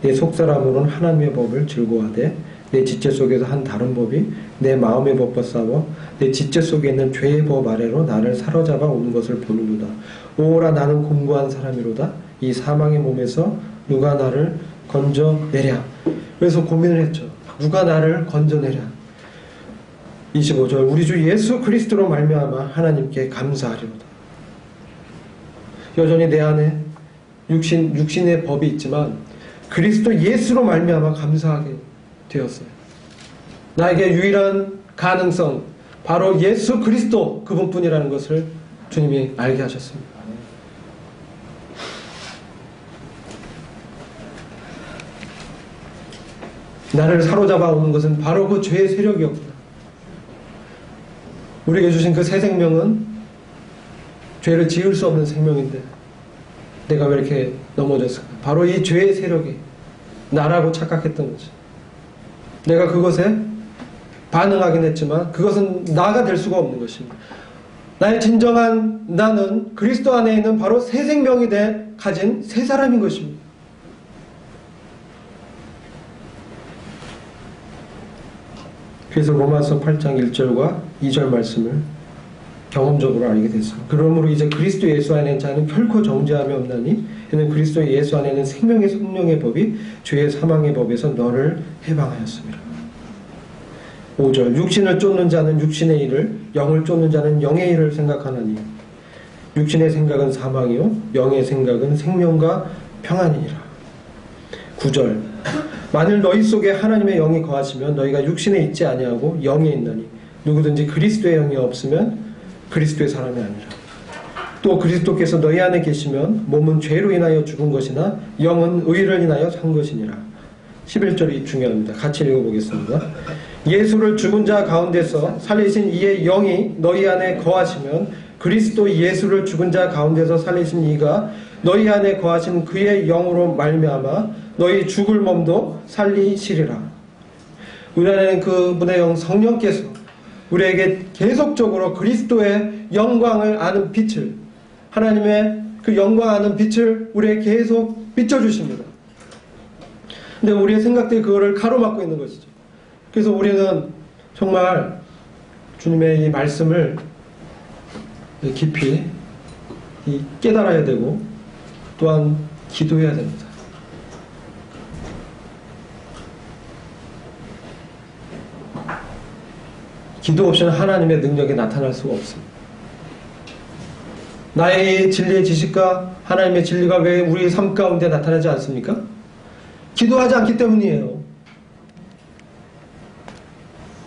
내 속사람으로는 하나님의 법을 즐거워하되 내 지체 속에서 한 다른 법이 내 마음의 법과 싸워 내 지체 속에 있는 죄의 법 아래로 나를 사로잡아 오는 것을 보는도다. 오라 나는 공고한 사람이로다. 이 사망의 몸에서 누가 나를 건져내랴. 그래서 고민을 했죠. 누가 나를 건져내랴. 25절 우리 주 예수 그리스도로 말미암아 하나님께 감사하리로다. 여전히 내 안에 육신의 법이 있지만 그리스도 예수로 말미암아 감사하게 되었어요. 나에게 유일한 가능성 바로 예수 그리스도 그분뿐이라는 것을 주님이 알게 하셨습니다. 나를 사로잡아 오는 것은 바로 그 죄의 세력이었구나. 우리에게 주신 그 새 생명은 죄를 지을 수 없는 생명인데 내가 왜 이렇게 넘어졌을까? 바로 이 죄의 세력이 나라고 착각했던 거지. 내가 그것에 반응하긴 했지만 그것은 나가 될 수가 없는 것입니다. 나의 진정한 나는 그리스도 안에 있는 바로 새 생명이 가진 새 사람인 것입니다. 그래서 로마서 8장 1절과 2절 말씀을 경험적으로 알게 됐습니다. 그러므로 이제 그리스도 예수 안에 있는 자는 결코 정죄함이 없나니 이는 그리스도 예수 안에 있는 생명의 성령의 법이 죄의 사망의 법에서 너를 해방하였습니다. 5절 육신을 쫓는 자는 육신의 일을 영을 쫓는 자는 영의 일을 생각하나니 육신의 생각은 사망이요 영의 생각은 생명과 평안이니라. 9절 만일 너희 속에 하나님의 영이 거하시면 너희가 육신에 있지 아니하고 영에 있나니 누구든지 그리스도의 영이 없으면 그리스도의 사람이 아니라. 또 그리스도께서 너희 안에 계시면 몸은 죄로 인하여 죽은 것이나 영은 의를 인하여 산 것이니라. 11절이 중요합니다. 같이 읽어보겠습니다. 예수를 죽은 자 가운데서 살리신 이의 영이 너희 안에 거하시면 그리스도 예수를 죽은 자 가운데서 살리신 이가 너희 안에 거하신 그의 영으로 말미암아 너희 죽을 몸도 살리시리라. 우리 안에는 그분의 영 성령께서 우리에게 계속적으로 그리스도의 영광을 아는 빛을, 하나님의 그 영광 아는 빛을 우리에게 계속 비춰주십니다. 근데 우리의 생각들이 그거를 가로막고 있는 것이죠. 그래서 우리는 정말 주님의 이 말씀을 깊이 깨달아야 되고 또한 기도해야 됩니다. 기도 없이는 하나님의 능력이 나타날 수가 없습니다. 나의 진리의 지식과 하나님의 진리가 왜 우리 삶 가운데 나타나지 않습니까? 기도하지 않기 때문이에요.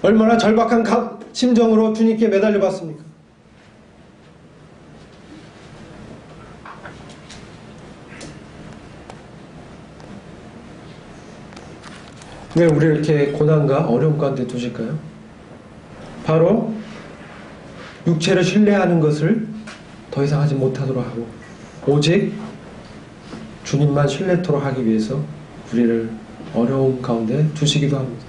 얼마나 절박한 심정으로 주님께 매달려 봤습니까? 왜 우리를 이렇게 고난과 어려움 가운데 두실까요? 바로 육체를 신뢰하는 것을 더 이상 하지 못하도록 하고 오직 주님만 신뢰토록 하기 위해서 우리를 어려움 가운데 두시기도 합니다.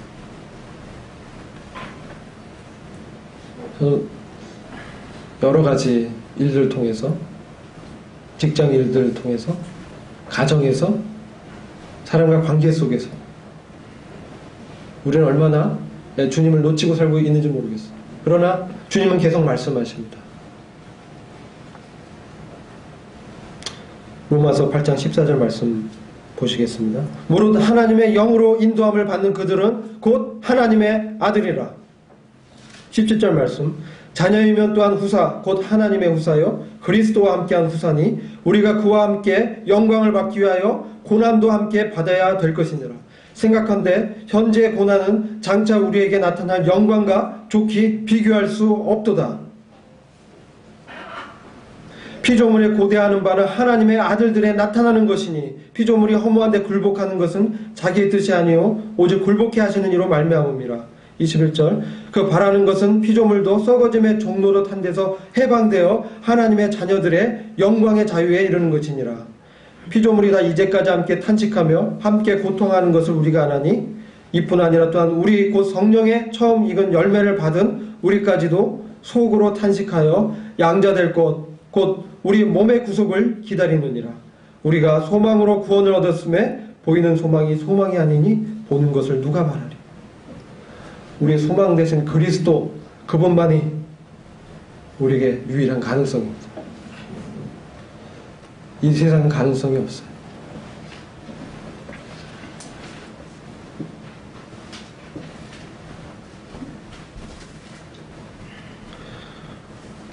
여러 가지 일들을 통해서, 직장 일들을 통해서, 가정에서, 사람과 관계 속에서 우리는 얼마나 주님을 놓치고 살고 있는지 모르겠어요. 그러나 주님은 계속 말씀하십니다. 로마서 8장 14절 말씀 보시겠습니다. 무릇 하나님의 영으로 인도함을 받는 그들은 곧 하나님의 아들이라. 17절 말씀. 자녀이면 또한 후사 곧 하나님의 후사요 그리스도와 함께한 후사니 우리가 그와 함께 영광을 받기 위하여 고난도 함께 받아야 될 것이니라. 생각한데 현재의 고난은 장차 우리에게 나타날 영광과 좋게 비교할 수 없도다. 피조물에 고대하는 바는 하나님의 아들들에 나타나는 것이니 피조물이 허무한데 굴복하는 것은 자기의 뜻이 아니요 오직 굴복해 하시는 이로 말미암음이라. 21절. 그 바라는 것은 피조물도 썩어짐의 종로로 탄 데서 해방되어 하나님의 자녀들의 영광의 자유에 이르는 것이니라. 피조물이 다 이제까지 함께 탄식하며 함께 고통하는 것을 우리가 아나니 이뿐 아니라 또한 우리 곧 성령의 처음 익은 열매를 받은 우리까지도 속으로 탄식하여 양자될 것 곧 우리 몸의 구속을 기다리느니라. 우리가 소망으로 구원을 얻었음에 보이는 소망이 소망이 아니니 보는 것을 누가 말하리. 우리의 소망 대신 그리스도 그분만이 우리에게 유일한 가능성입니다. 이 세상은 가능성이 없어요.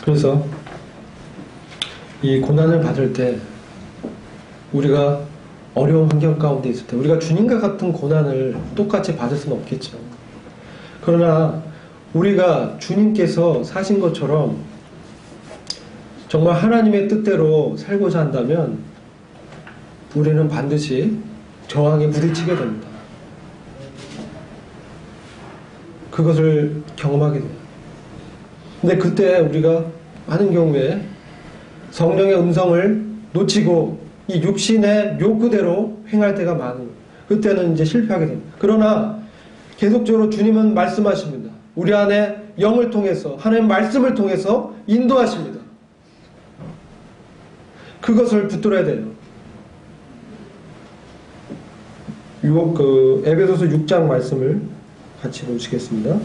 그래서 이 고난을 받을 때 우리가 어려운 환경 가운데 있을 때 우리가 주님과 같은 고난을 똑같이 받을 수는 없겠죠. 그러나 우리가 주님께서 사신 것처럼 정말 하나님의 뜻대로 살고자 한다면 우리는 반드시 저항에 부딪히게 됩니다. 그것을 경험하게 돼요. 근데 그때 우리가 많은 경우에 성령의 음성을 놓치고 이 육신의 욕구대로 행할 때가 많은 거예요. 그때는 이제 실패하게 됩니다. 그러나 계속적으로 주님은 말씀하십니다. 우리 안에 영을 통해서 하나님 말씀을 통해서 인도하십니다. 그것을 붙들어야 돼요. 에베소서 6장 말씀을 같이 보시겠습니다.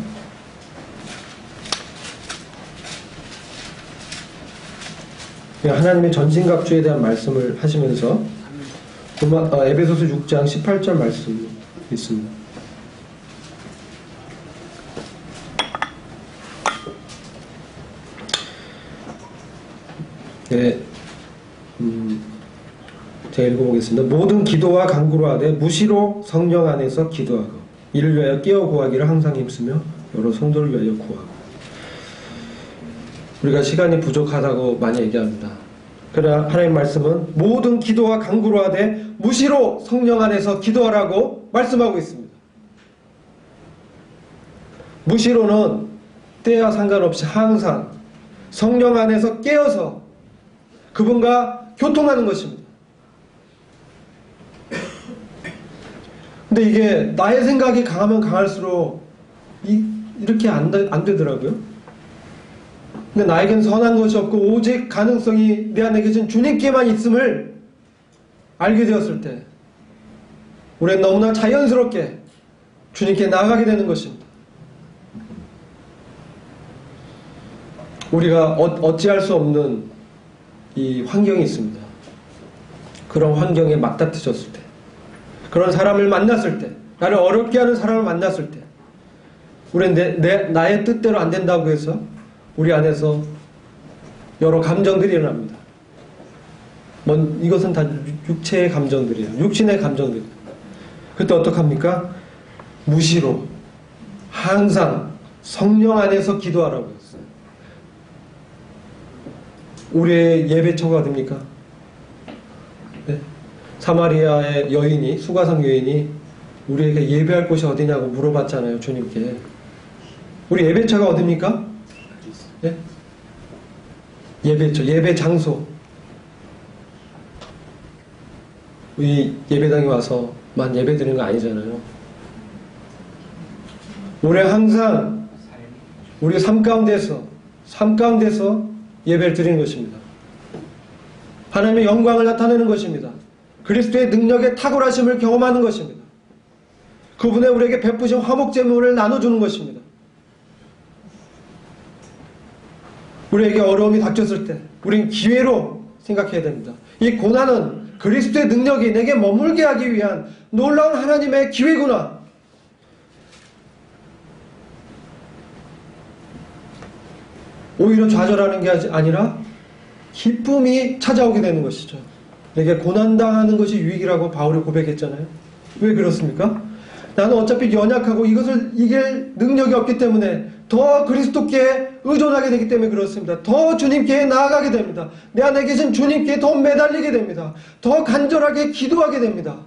하나님의 전신갑주에 대한 말씀을 하시면서 에베소서 6장 18절 말씀 있습니다. 네, 제가 읽어보겠습니다. 모든 기도와 간구로 하되 무시로 성령 안에서 기도하고 이를 위하여 깨어 구하기를 항상 힘쓰며 여러 성도를 위하여 구하고. 우리가 시간이 부족하다고 많이 얘기합니다. 그러나 하나님 말씀은 모든 기도와 간구로 하되 무시로 성령 안에서 기도하라고 말씀하고 있습니다. 무시로는 때와 상관없이 항상 성령 안에서 깨어서 그분과 교통하는 것입니다. 근데 이게 나의 생각이 강하면 강할수록 이렇게 안 되더라고요. 근데 나에겐 선한 것이 없고 오직 가능성이 내 안에 계신 주님께만 있음을 알게 되었을 때 우리는 너무나 자연스럽게 주님께 나아가게 되는 것입니다. 우리가 어찌할 수 없는 이 환경이 있습니다. 그런 환경에 맞닥뜨렸을 때, 그런 사람을 만났을 때, 나를 어렵게 하는 사람을 만났을 때, 우리는 나의 뜻대로 안 된다고 해서 우리 안에서 여러 감정들이 일어납니다. 이것은 다 육체의 감정들이에요. 육신의 감정들이에요. 그때 어떡합니까? 무시로 항상 성령 안에서 기도하라고 했어요. 우리의 예배처가 어딥니까? 네? 사마리아의 여인이, 수가성 여인이 우리에게 예배할 곳이 어디냐고 물어봤잖아요, 주님께. 우리 예배처가 어딥니까? 네? 예배처, 예배 장소. 우리 예배당에 와서만 예배 드리는 거 아니잖아요. 우리 항상 우리 삶 가운데서 예배를 드리는 것입니다. 하나님의 영광을 나타내는 것입니다. 그리스도의 능력의 탁월하심을 경험하는 것입니다. 그분의 우리에게 베푸신 화목제물을 나눠주는 것입니다. 우리에게 어려움이 닥쳤을 때 우린 기회로 생각해야 됩니다. 이 고난은 그리스도의 능력이 내게 머물게 하기 위한 놀라운 하나님의 기회구나. 오히려 좌절하는 게 아니라 기쁨이 찾아오게 되는 것이죠. 내게 고난당하는 것이 유익이라고 바울이 고백했잖아요. 왜 그렇습니까? 나는 어차피 연약하고 이것을 이길 능력이 없기 때문에 더 그리스도께 의존하게 되기 때문에 그렇습니다. 더 주님께 나아가게 됩니다. 내 안에 계신 주님께 더 매달리게 됩니다. 더 간절하게 기도하게 됩니다.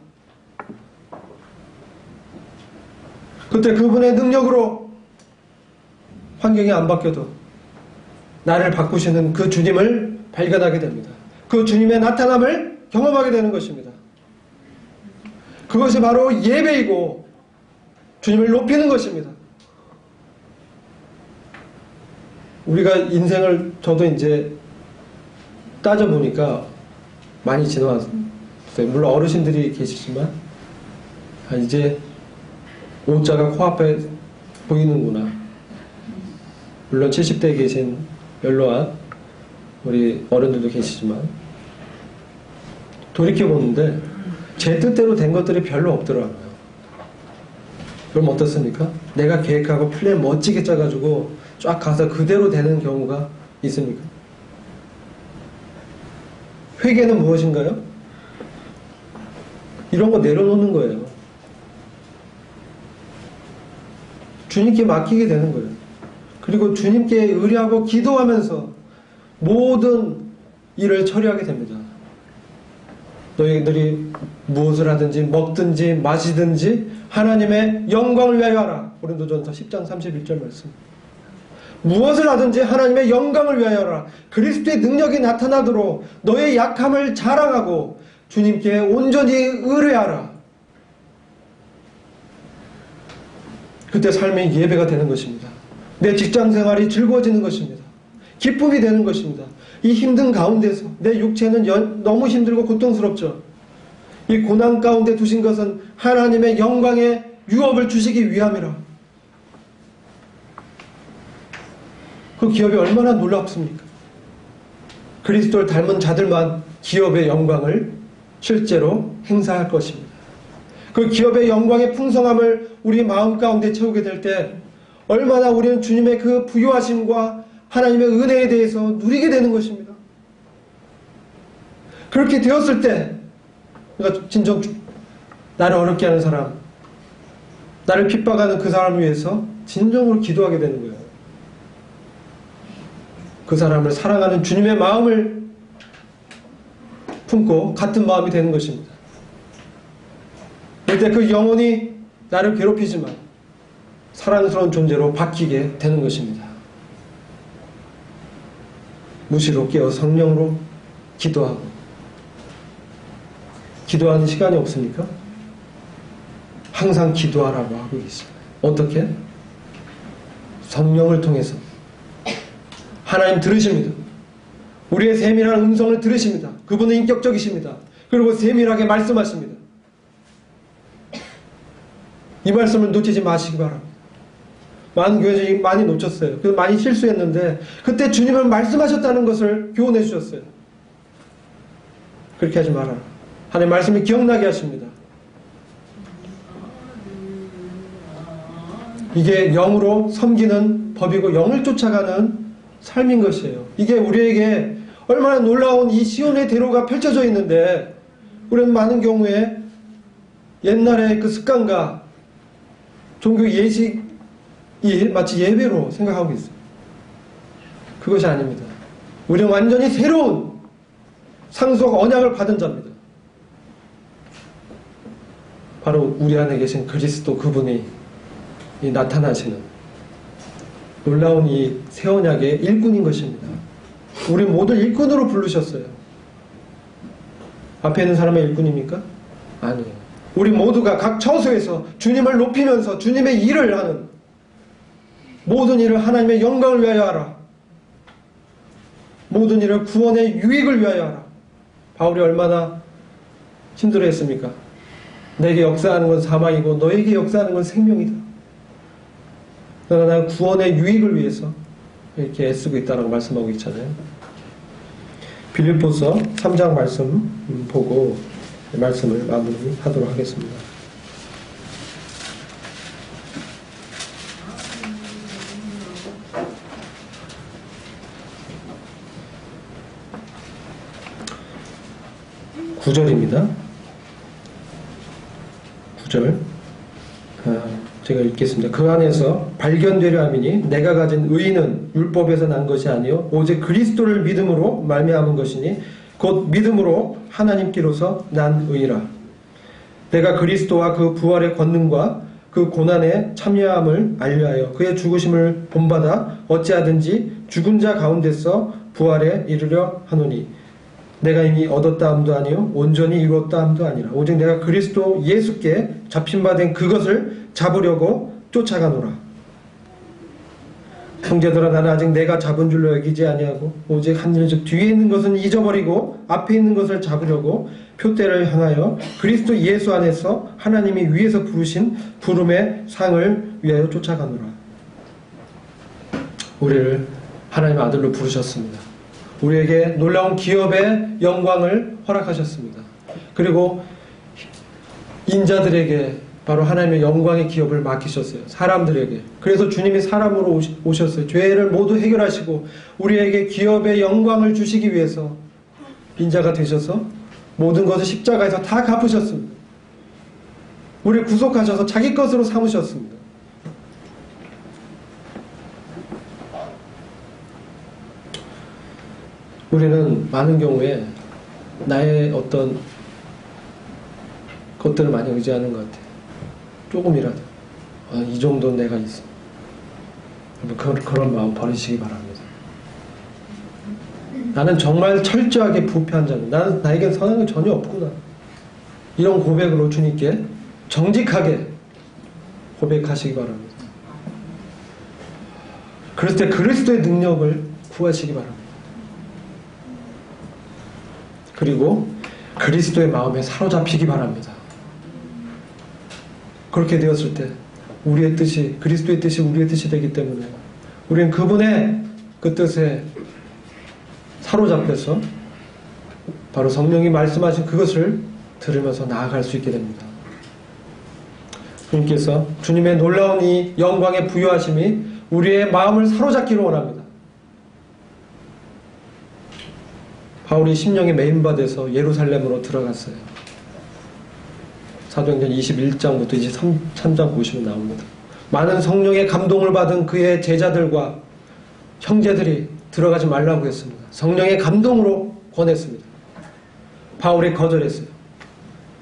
그때 그분의 능력으로 환경이 안 바뀌어도 나를 바꾸시는 그 주님을 발견하게 됩니다. 그 주님의 나타남을 경험하게 되는 것입니다. 그것이 바로 예배이고 주님을 높이는 것입니다. 우리가 인생을 저도 이제 따져보니까 많이 지나왔어요. 물론 어르신들이 계시지만 이제 오자가 코앞에 보이는구나. 물론 70대에 계신 연로한 우리 어른들도 계시지만 돌이켜보는데 제 뜻대로 된 것들이 별로 없더라고요. 그럼 어떻습니까? 내가 계획하고 플랜 멋지게 짜가지고 쫙 가서 그대로 되는 경우가 있습니까? 회개는 무엇인가요? 이런 거 내려놓는 거예요. 주님께 맡기게 되는 거예요. 그리고 주님께 의뢰하고 기도하면서 모든 일을 처리하게 됩니다. 너희들이 무엇을 하든지 먹든지 마시든지 하나님의 영광을 위하여 하라. 고린도전서 10장 31절 말씀. 무엇을 하든지 하나님의 영광을 위하여 하라. 그리스도의 능력이 나타나도록 너의 약함을 자랑하고 주님께 온전히 의뢰하라. 그때 삶의 예배가 되는 것입니다. 내 직장 생활이 즐거워지는 것입니다. 기쁨이 되는 것입니다. 이 힘든 가운데서 내 육체는 너무 힘들고 고통스럽죠. 이 고난 가운데 두신 것은 하나님의 영광의 유업을 주시기 위함이라. 그 기업이 얼마나 놀랍습니까? 그리스도를 닮은 자들만 기업의 영광을 실제로 행사할 것입니다. 그 기업의 영광의 풍성함을 우리 마음 가운데 채우게 될 때 얼마나 우리는 주님의 그 부요하심과 하나님의 은혜에 대해서 누리게 되는 것입니다. 그렇게 되었을 때 그러니까 진정 나를 어렵게 하는 사람, 나를 핍박하는 그 사람을 위해서 진정으로 기도하게 되는 거예요. 그 사람을 사랑하는 주님의 마음을 품고 같은 마음이 되는 것입니다. 그때 그 영혼이 나를 괴롭히지만 사랑스러운 존재로 바뀌게 되는 것입니다. 무시로 깨어 성령으로 기도하고, 기도하는 시간이 없습니까? 항상 기도하라고 하고 계십니다. 어떻게? 성령을 통해서. 하나님 들으십니다. 우리의 세밀한 음성을 들으십니다. 그분은 인격적이십니다. 그리고 세밀하게 말씀하십니다. 이 말씀을 놓치지 마시기 바랍니다. 많은 교회들이 많이 놓쳤어요. 그래서 많이 실수했는데 그때 주님은 말씀하셨다는 것을 교훈해 주셨어요. 그렇게 하지 말아라. 하나님의 말씀이 기억나게 하십니다. 이게 영으로 섬기는 법이고 영을 쫓아가는 삶인 것이에요. 이게 우리에게 얼마나 놀라운 이 시온의 대로가 펼쳐져 있는데 우리는 많은 경우에 옛날의 그 습관과 종교 예식이 마치 예배로 생각하고 있어요. 그것이 아닙니다. 우리는 완전히 새로운 상속 언약을 받은 자입니다. 바로 우리 안에 계신 그리스도 그분이 나타나시는 놀라운 이 새 언약의 일꾼인 것입니다. 우리 모두 일꾼으로 부르셨어요. 앞에 있는 사람의 일꾼입니까? 아니에요. 우리 모두가 각 처소에서 주님을 높이면서 주님의 일을 하는 모든 일을 하나님의 영광을 위하여 하라. 모든 일을 구원의 유익을 위하여 하라. 바울이 얼마나 힘들어했습니까? 내게 역사하는 건 사망이고 너에게 역사하는 건 생명이다. 그러나 구원의 유익을 위해서 이렇게 애쓰고 있다고 말씀하고 있잖아요. 빌립보서 3장 말씀 보고 말씀을 마무리하도록 하겠습니다. (9절입니다) 9절 제가 읽겠습니다. 그 안에서 발견되려 함이니 내가 가진 의는 율법에서 난 것이 아니요 오직 그리스도를 믿음으로 말미암은 것이니 곧 믿음으로 하나님께로서 난 의라. 내가 그리스도와 그 부활의 권능과 그 고난에 참여함을 알려하여 그의 죽으심을 본받아 어찌하든지 죽은 자 가운데서 부활에 이르려 하노니 내가 이미 얻었다 함도 아니요 온전히 이루었다 함도 아니라 오직 내가 그리스도 예수께 잡힌 바 된 그것을 잡으려고 쫓아가노라. 형제들아 나는 아직 내가 잡은 줄로 여기지 아니하고 오직 한 일 즉 뒤에 있는 것은 잊어버리고 앞에 있는 것을 잡으려고 표대를 향하여 그리스도 예수 안에서 하나님이 위에서 부르신 부름의 상을 위하여 쫓아가노라. 우리를 하나님의 아들로 부르셨습니다. 우리에게 놀라운 기업의 영광을 허락하셨습니다. 그리고 인자들에게 바로 하나님의 영광의 기업을 맡기셨어요. 사람들에게. 그래서 주님이 사람으로 오셨어요. 죄를 모두 해결하시고 우리에게 기업의 영광을 주시기 위해서 인자가 되셔서 모든 것을 십자가에서 다 갚으셨습니다. 우리를 구속하셔서 자기 것으로 삼으셨습니다. 우리는 많은 경우에 나의 어떤 것들을 많이 의지하는 것 같아요. 조금이라도 이 정도는 내가 있어. 그런 마음 버리시기 바랍니다. 나는 정말 철저하게 부패한 자입니다. 나에겐 선한 건 전혀 없구나. 이런 고백으로 주님께 정직하게 고백하시기 바랍니다. 그럴 때 그리스도의 능력을 구하시기 바랍니다. 그리고 그리스도의 마음에 사로잡히기 바랍니다. 그렇게 되었을 때 우리의 뜻이 그리스도의 뜻이 우리의 뜻이 되기 때문에 우리는 그분의 그 뜻에 사로잡혀서 바로 성령이 말씀하신 그것을 들으면서 나아갈 수 있게 됩니다. 주님께서 주님의 놀라운 이 영광의 부요하심이 우리의 마음을 사로잡기를 원합니다. 바울이 심령에 메인받아서 예루살렘으로 들어갔어요. 사도행전 21장부터 23장 보시면 나옵니다. 많은 성령의 감동을 받은 그의 제자들과 형제들이 들어가지 말라고 했습니다. 성령의 감동으로 권했습니다. 바울이 거절했어요.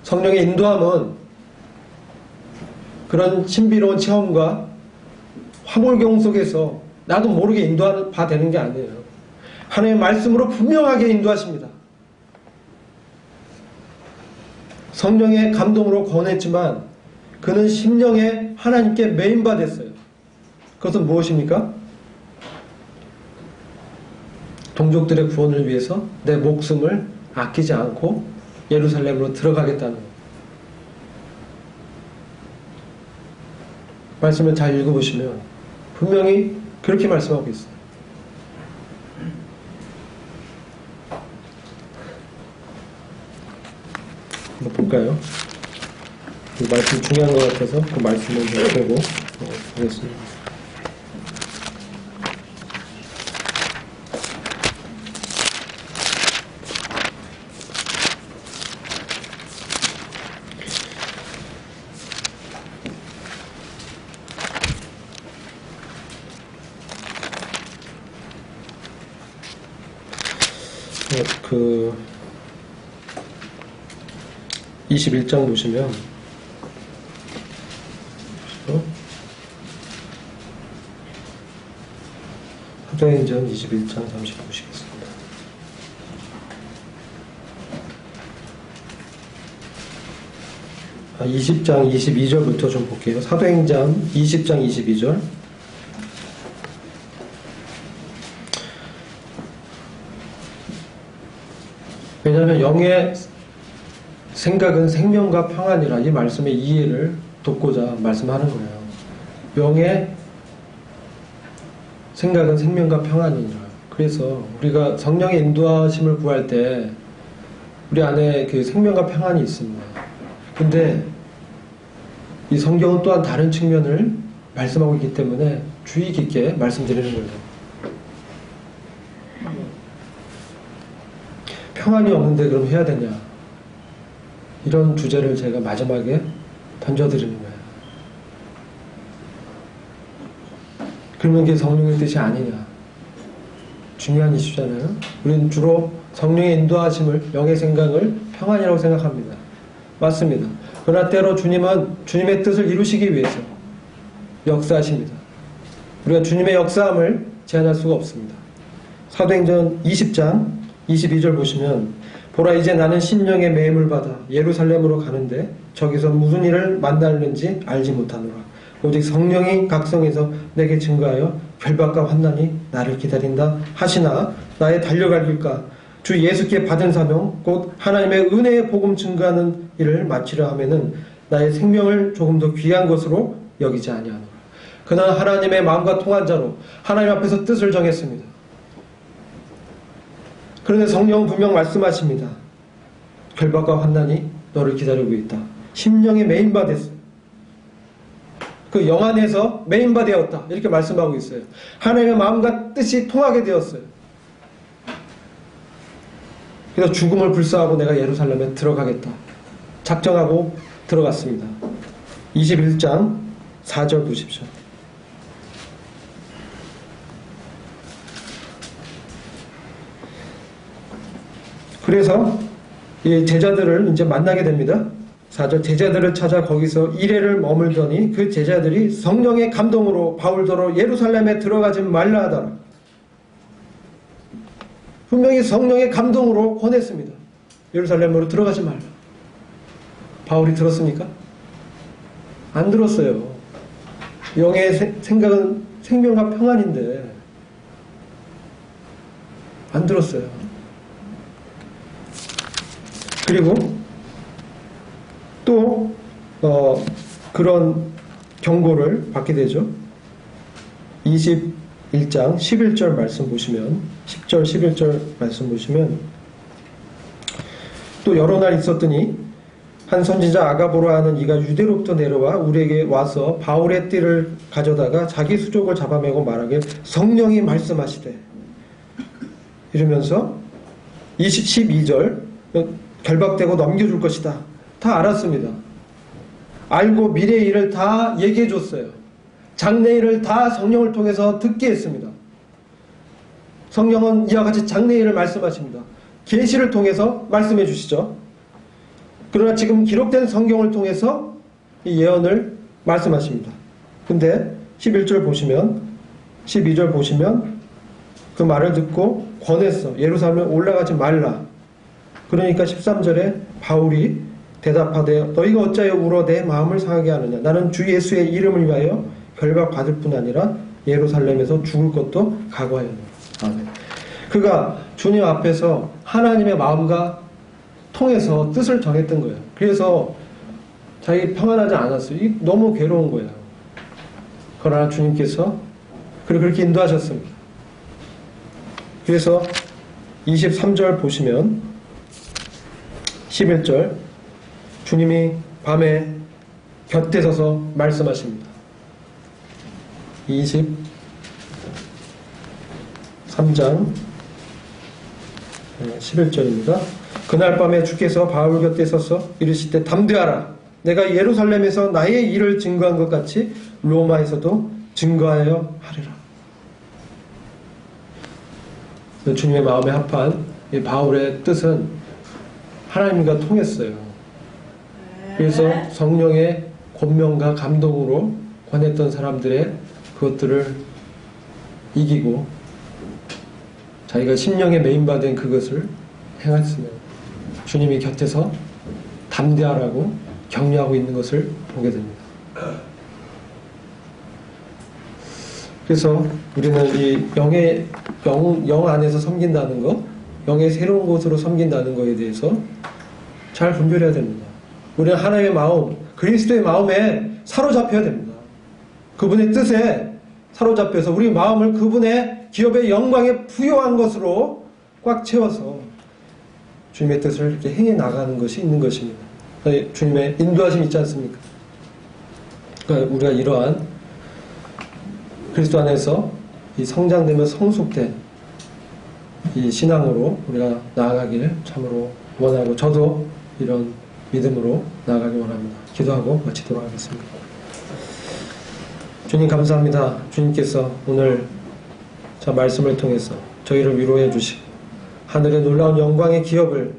성령의 인도함은 그런 신비로운 체험과 화물경 속에서 나도 모르게 인도받는 게 아니에요. 하나님의 말씀으로 분명하게 인도하십니다. 성령의 감동으로 권했지만 그는 심령에 하나님께 메인받았어요. 그것은 무엇입니까? 동족들의 구원을 위해서 내 목숨을 아끼지 않고 예루살렘으로 들어가겠다는 것. 말씀을 잘 읽어보시면 분명히 그렇게 말씀하고 있어요. 한번 볼까요? 그 말씀 중요한 것 같아서 그 말씀을 좀 보고 보겠습니다. 그 21장 보시면 사도행전 21장 잠시 보시겠습니다. 아, 20장 22절부터 좀 볼게요. 사도행전 20장 22절. 왜냐하면 영의 생각은 생명과 평안이라 이 말씀의 이해를 돕고자 말씀하는 거예요. 영의 생각은 생명과 평안이니라. 그래서 우리가 성령의 인도하심을 구할 때 우리 안에 그 생명과 평안이 있습니다. 근데 이 성경은 또한 다른 측면을 말씀하고 있기 때문에 주의 깊게 말씀드리는 거예요. 평안이 없는데 그럼 해야 되냐? 이런 주제를 제가 마지막에 던져드리는 거예요. 그러면 그게 성령의 뜻이 아니냐? 중요한 이슈잖아요. 우리는 주로 성령의 인도하심을, 영의 생각을 평안이라고 생각합니다. 맞습니다. 그러나 때로 주님은 주님의 뜻을 이루시기 위해서 역사하십니다. 우리가 주님의 역사함을 제한할 수가 없습니다. 사도행전 20장 22절 보시면 보라 이제 나는 신령의 매임을 받아 예루살렘으로 가는데 저기서 무슨 일을 만날는지 알지 못하노라. 오직 성령이 각성에서 내게 증거하여 결박과 환난이 나를 기다린다 하시나 나의 달려갈 길과 주 예수께 받은 사명 곧 하나님의 은혜의 복음 증거하는 일을 마치려 하면은 나의 생명을 조금 더 귀한 것으로 여기지 아니하노라. 그는 하나님의 마음과 통한 자로 하나님 앞에서 뜻을 정했습니다. 그런데 성령은 분명 말씀하십니다. 결박과 환난이 너를 기다리고 있다. 심령의 메인바 됐어요. 그 영 안에서 메인바 되었다. 이렇게 말씀하고 있어요. 하나님의 마음과 뜻이 통하게 되었어요. 그래서 죽음을 불사하고 내가 예루살렘에 들어가겠다. 작정하고 들어갔습니다. 21장 4절 보십시오. 그래서 이 제자들을 이제 만나게 됩니다. 4절 제자들을 찾아 거기서 이래를 머물더니 그 제자들이 성령의 감동으로 바울더러 예루살렘에 들어가지 말라 하더라. 분명히 성령의 감동으로 권했습니다. 예루살렘으로 들어가지 말라. 바울이 들었습니까? 안 들었어요. 영의 생각은 생명과 평안인데 안 들었어요. 그리고 또 그런 경고를 받게 되죠. 21장 11절 말씀 보시면 10절 11절 말씀 보시면 또 여러 날 있었더니 한 선지자 아가보라 하는 이가 유대로부터 내려와 우리에게 와서 바울의 띠를 가져다가 자기 수족을 잡아매고 말하길 성령이 말씀하시되 이러면서 12절 결박되고 넘겨줄 것이다. 다 알았습니다. 알고 미래의 일을 다 얘기해 줬어요. 장래 일을 다 성령을 통해서 듣게 했습니다. 성령은 이와 같이 장래 일을 말씀하십니다. 계시를 통해서 말씀해 주시죠. 그러나 지금 기록된 성경을 통해서 이 예언을 말씀하십니다. 근데 11절 보시면 12절 보시면 그 말을 듣고 권했어. 예루살렘에 올라가지 말라. 그러니까 13절에 바울이 대답하되 너희가 어찌하여 울어 내 마음을 상하게 하느냐. 나는 주 예수의 이름을 위하여 결박받을 뿐 아니라 예루살렘에서 죽을 것도 각오하였노라. 아멘. 그가 주님 앞에서 하나님의 마음과 통해서 뜻을 정했던 거예요. 그래서 자기 평안하지 않았어요. 너무 괴로운 거예요. 그러나 주님께서 그렇게 인도하셨습니다. 그래서 23절 보시면 11절 주님이 밤에 곁에 서서 말씀하십니다. 23장 11절입니다. 그날 밤에 주께서 바울 곁에 서서 이르시되 담대하라. 내가 예루살렘에서 나의 일을 증거한 것 같이 로마에서도 증거하여 하리라. 주님의 마음에 합한 이 바울의 뜻은 하나님과 통했어요. 그래서 성령의 권면과 감동으로 권했던 사람들의 그것들을 이기고 자기가 심령에 메인받은 그것을 행했으며 주님이 곁에서 담대하라고 격려하고 있는 것을 보게 됩니다. 그래서 우리는 이 영 안에서 섬긴다는 것, 영의 새로운 곳으로 섬긴다는 것에 대해서 잘 분별해야 됩니다. 우리는 하나님의 마음, 그리스도의 마음에 사로잡혀야 됩니다. 그분의 뜻에 사로잡혀서 우리 마음을 그분의 기업의 영광에 부여한 것으로 꽉 채워서 주님의 뜻을 이렇게 행해 나가는 것이 있는 것입니다. 주님의 인도하심이 있지 않습니까? 그러니까 우리가 이러한 그리스도 안에서 이 성장되며 성숙된 이 신앙으로 우리가 나아가길 참으로 원하고 저도 이런 믿음으로 나아가길 원합니다. 기도하고 마치도록 하겠습니다. 주님 감사합니다. 주님께서 오늘 저 말씀을 통해서 저희를 위로해 주시고 하늘의 놀라운 영광의 기업을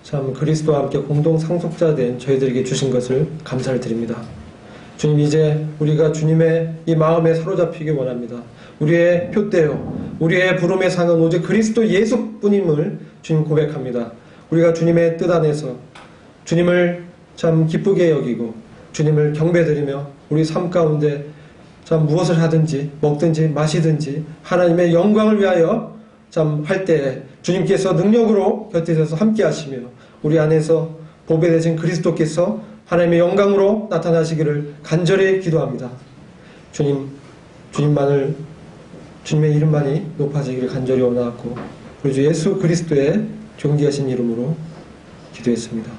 참 그리스도와 함께 공동 상속자 된 저희들에게 주신 것을 감사를 드립니다. 주님 이제 우리가 주님의 이 마음에 사로잡히기 원합니다. 우리의 표대요 우리의 부름의 상은 오직 그리스도 예수뿐임을 주님 고백합니다. 우리가 주님의 뜻 안에서 주님을 참 기쁘게 여기고 주님을 경배드리며 우리 삶 가운데 참 무엇을 하든지 먹든지 마시든지 하나님의 영광을 위하여 참 할 때에 주님께서 능력으로 곁에 서서 함께 하시며 우리 안에서 보배되신 그리스도께서 하나님의 영광으로 나타나시기를 간절히 기도합니다. 주님의 이름만이 높아지기를 간절히 원하고 우리 주 예수 그리스도의 존귀하신 이름으로 기도했습니다.